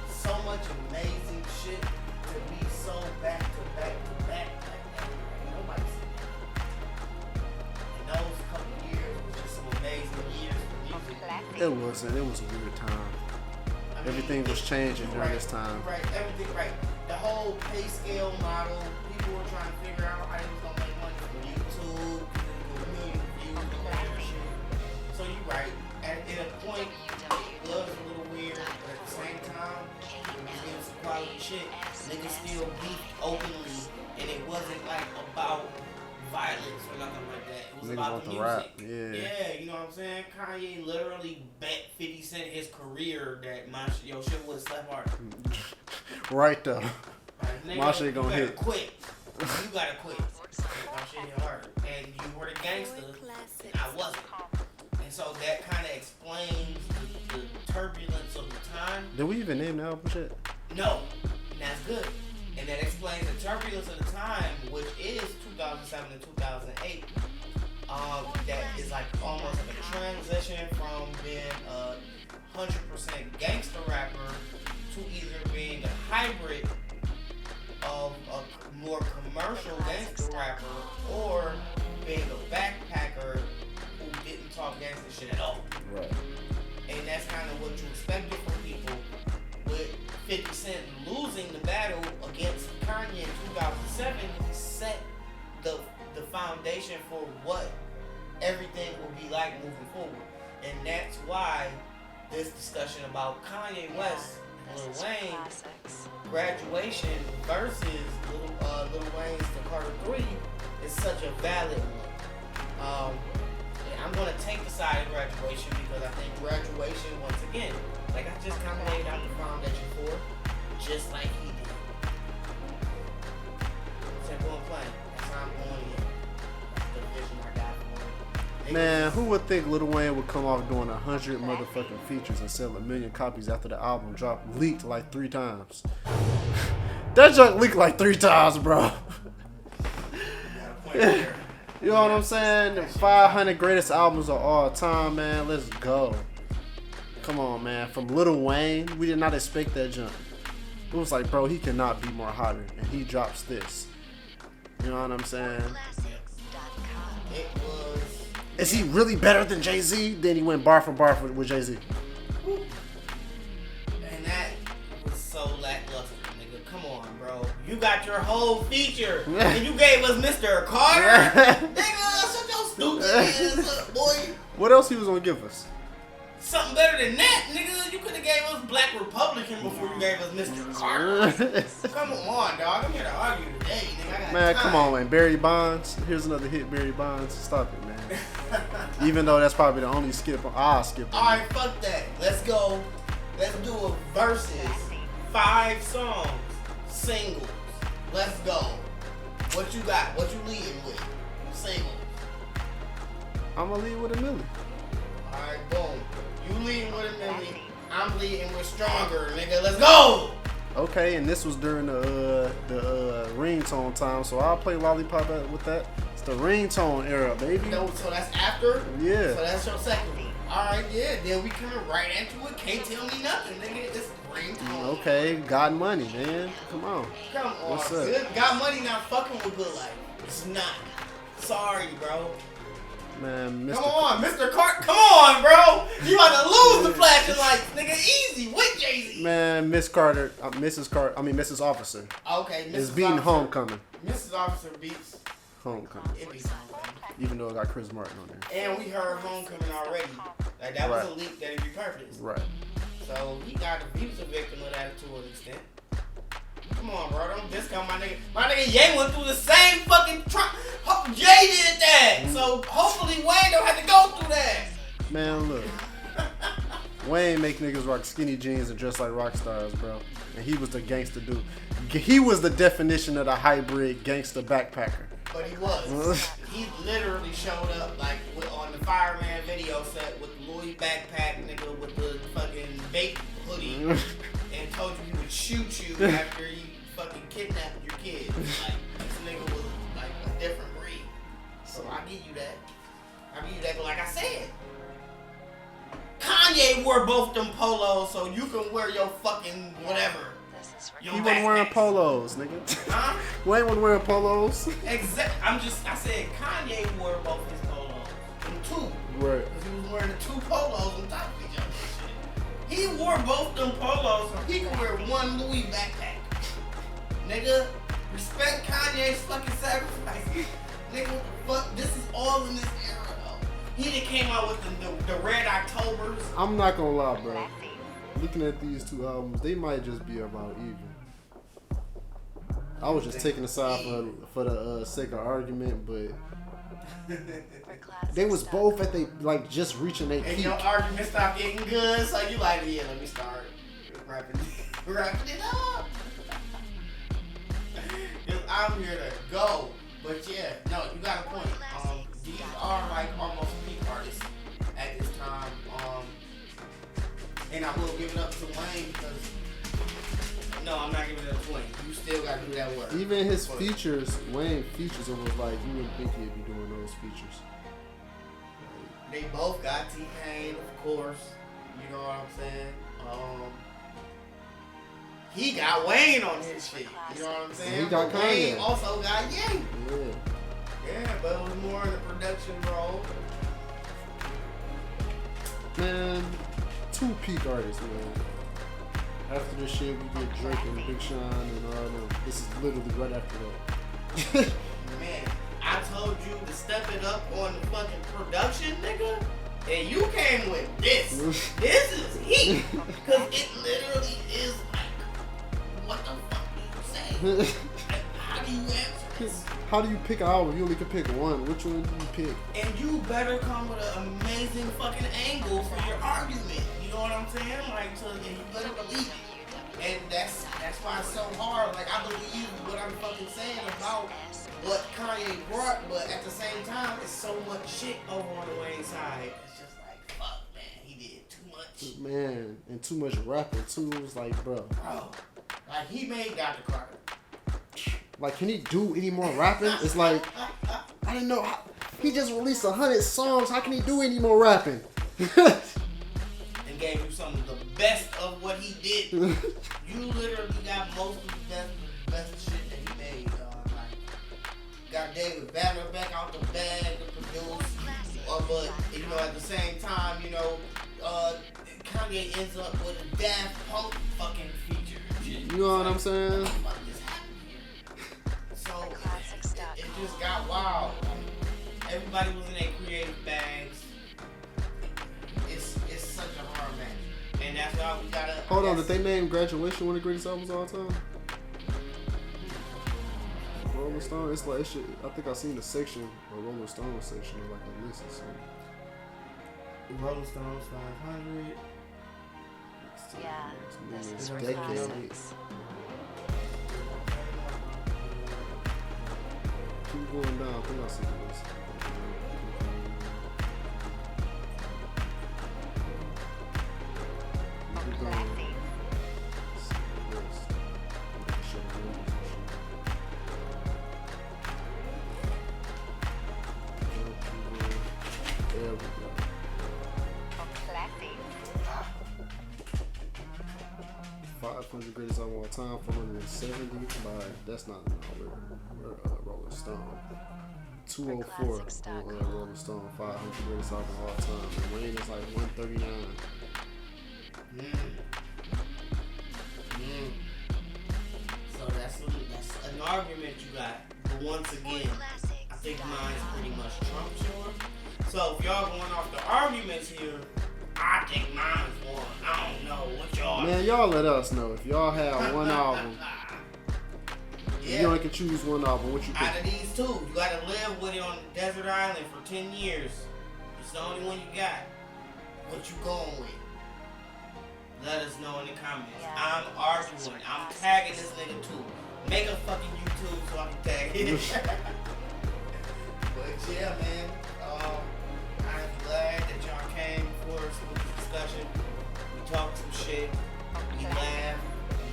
so much amazing shit to be so back to back to back like that. Nobody's seen that. And those couple years was just some amazing years for music. It wasn't. It was a weird time. I mean, Everything was changing during this time. Right, everything right. The whole pay scale model, people were trying to figure out how they was gonna make money from YouTube, a million views and that shit. So you're right. At a point, it was a little weird, but at the same time, it was getting some quality shit. Niggas still beefed openly, and it wasn't like about violence or nothing like that. It was Niggas about want the to music. rap, yeah. You know what I'm saying? Kanye literally bet 50 Cent his career that your shit would slap harder. Right there. Like, nigga, My shit gonna you hit. gotta quit. You gotta quit. My shit hit harder. And you were the gangster, and I wasn't. And so that kind of explains the turbulence of the time. Did we even name the album shit? No, and that's good. And that explains the turbulence of the time, which is 2007 to 2008. That is like almost like a transition from being a 100% gangster rapper to either being a hybrid of a more commercial gangster rapper or being a backpacker who didn't talk gangster shit at all. Right. And that's kind of what you expected from people. With 50 Cent losing the battle against Kanye in 2007, he set the foundation for what everything will be like moving forward. And that's why this discussion about Kanye West and Lil Wayne, graduation versus Lil Wayne's The Carter 3 is such a valid one. And I'm going to take the side of graduation because I think graduation, once again, like I just kind of laid out the foundation for, just like he did. Simple and plain. That's how I'm going in. That's the vision I got for it. Man, who would think Lil Wayne would come off doing 100 motherfucking features and sell 1 million copies after the album dropped, leaked like 3 times? That junk leaked like 3 times, bro. You know what I'm saying? The 500 greatest albums of all time, man. Let's go. Come on, man. From Lil Wayne, we did not expect that jump. It was like, bro, he cannot be more hotter, and he drops this. You know what I'm saying? It was. Is he really better than Jay-Z? Then he went bar for bar with Jay-Z. And that was so lackluster, nigga. Come on, bro. You got your whole feature, and you gave us Mr. Carter? Nigga, shut your stupid ass up, boy. What else he was gonna give us? Something better than that, nigga. You could have gave us Black Republican before you gave us Mr. Carter. Come on, dog. I'm here to argue today, nigga. I got Man, time. come on, man. Barry Bonds. Here's another hit, Barry Bonds. Stop it, man. Even though that's probably the only skip I'll skip. Alright, fuck that. Let's go. Let's do a versus. 5 songs. Singles. Let's go. What you got? What you leading with? Singles. I'm gonna lead with a million. Alright, boom. You leading with a million. I'm leading with Stronger, nigga. Let's go! Okay, and this was during the ringtone time, so I'll play Lollipop with that. It's the ringtone era, baby. No, so that's after? Yeah. So that's your second one. Alright, yeah. Then we coming right into it. Can't tell me nothing, nigga. It's ringtone. Okay, got money, man. Come on. Come on. What's up? Good. Got money not fucking with Good Life. It's not. Sorry, bro. Man, Mr. Come on, Mr. Cart. Come on, bro. You about to lose the flashing lights, nigga. Easy with Jay-Z. Man, Miss Carter, Mrs. Officer Okay, Mrs. is beating Officer. Homecoming. Mrs. Officer beats. Homecoming. It beats Homecoming. Even though it got Chris Martin on there. And we heard Homecoming already. Like that was Right. a leak that he repurposed. Right. So he was a victim of that to an extent. Come on, bro. Don't discount my nigga. My nigga Ye went through the same fucking Jay did that. So hopefully Wayne don't have to go through that. Man, look. Wayne make niggas rock skinny jeans and dress like rock stars, bro. And he was the gangster dude. He was the definition of the hybrid gangster backpacker. But he was. he literally showed up like on the fireman video set with the Louis backpack, nigga, with the fucking vape hoodie, and told you he would shoot you after you fucking kidnapped your kids. Like, this nigga was like a different breed. So I give you that. But like I said, Kanye wore both them polos, so you can wear your fucking whatever. He wasn't wearing polos, nigga. Huh? Wayne wasn't wearing polos. I said Kanye wore both his polos. Them two. Right. Because he was wearing the two polos on top of each other. He wore both them polos so he could wear one Louis backpack. Nigga, respect Kanye's fucking sacrifice. Nigga, what the fuck? This is all in this era though. He done came out with the Red Octobers. I'm not gonna lie, bro. Looking at these two albums, they might just be about even. I was just taking a side for the sake of argument, but they was both at they like just reaching their and peak. your argument stopped getting good, so you like, yeah, let me start wrapping it up. I'm here to go, but yeah, no, you got a point. These are like almost peak artists at this time. And I will give it up to Wayne because no, I'm not giving it up to Wayne. You still got to do that work. Even his features, Wayne features, it was like you wouldn't think he'd be doing those features. They both got T-Pain, of course. You know what I'm saying? He got Wayne on his shit. You know what I'm saying? He got Kanye. Wayne also got Ye. Yeah. Yeah, but it was more in the production role. Man, two peak artists, man. After this shit, we get Drake and Big Sean and all them. This is literally right after that. Man, I told you to step it up on the fucking production, nigga. And you came with this. This is heat. Because it literally is like, what the fuck do you say? Like, how do you answer this? How do you pick an album? You only can pick one. Which one do you pick? And you better come with an amazing fucking angle for your argument. You know what I'm saying? Like, and you better believe it. And that's why it's so hard. Like, I believe what I'm fucking saying about what Kanye brought, but at the same time, it's so much shit over on the Wayne side. It's just like, fuck, man, he did too much. Man, and too much rapping too. It was like, bro. Like, he made Dr. Carter. Like, can he do any more rapping? It's like, I didn't know. He just released 100 songs. How can he do any more rapping? And gave you some of the best of what he did. You literally got most of the best shit that he made. Like, got David Banner back out the bag to produce. But, you know, at the same time, you know, Kanye ends up with a Daft Punk fucking feature. You know what I'm saying? So it just got wild. Everybody was in their creative bags. It's such a hard match, and that's why we gotta. Hold on, did they name Graduation one of the greatest albums of all time? Rolling Stone. It's like it should, I think I seen the section, a Rolling Stone section, of like a list or something. Rolling Stones 500. Yeah, this is for decade. classics. Keep going down. I think I see this. Keep going. There we go. 500 greatest album of all time, 470 by, that's not an album, Rolling Stone. 204 on Rolling Stone, 500 greatest album of all time. And Wayne is like 139. So that's an argument you got. But once again, I think mine's pretty much trumps yours. So if y'all going off the arguments here, I think mine's one. I don't know what y'all. Man, y'all let us know if y'all have one album. Yeah. You only can choose one album. What you Out pick? of these two, you gotta live with it on the desert island for 10 years. It's the only one you got. What you going with? Let us know in the comments. I'm arguing. I'm tagging this nigga too. Make a fucking YouTube so I can tag it. But yeah, man, I'm glad that y'all came for us with this discussion. We talked some shit. We laughed. We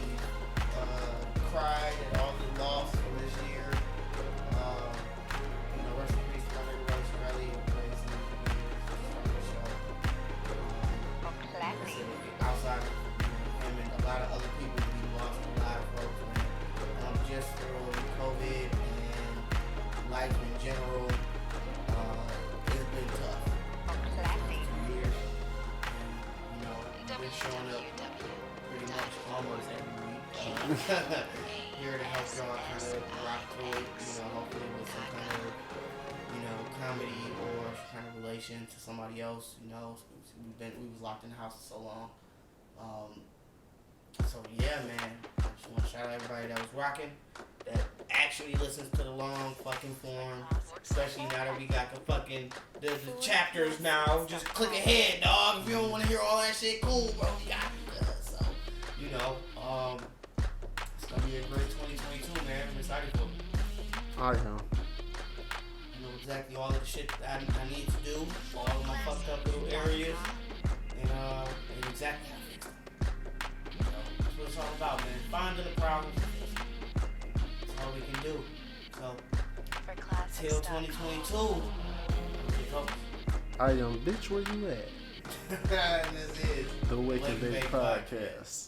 cried at all the loss from this year. Rest in peace to Leonard Rosarelli and praise him for the show. Outside of him and a lot of other people, we lost a lot of folks, man. Just through COVID and life in general, it's been tough. 2 years. And, we've been showing up pretty much almost every week. Here to help y'all kind of rock through it, hopefully with some kind of, comedy or kind of relation to somebody else. We was locked in the house for so long. So yeah, man, I just want to shout out everybody that was rocking, that actually listens to the long fucking form, especially now that we got the chapters now. Just click ahead, dog. If you don't want to hear all that shit, cool, bro. We got it. So, it's gonna be a great 2022, man. I'm excited for it. I am. I know exactly all of the shit that I need to do, all of my fucked up little areas, and exactly how to fix them. That's what it's all about, man. Finding the problems. That's all we can do. So, till 2022, I am bitch, where you at? and this is The Wake and Bake Podcast.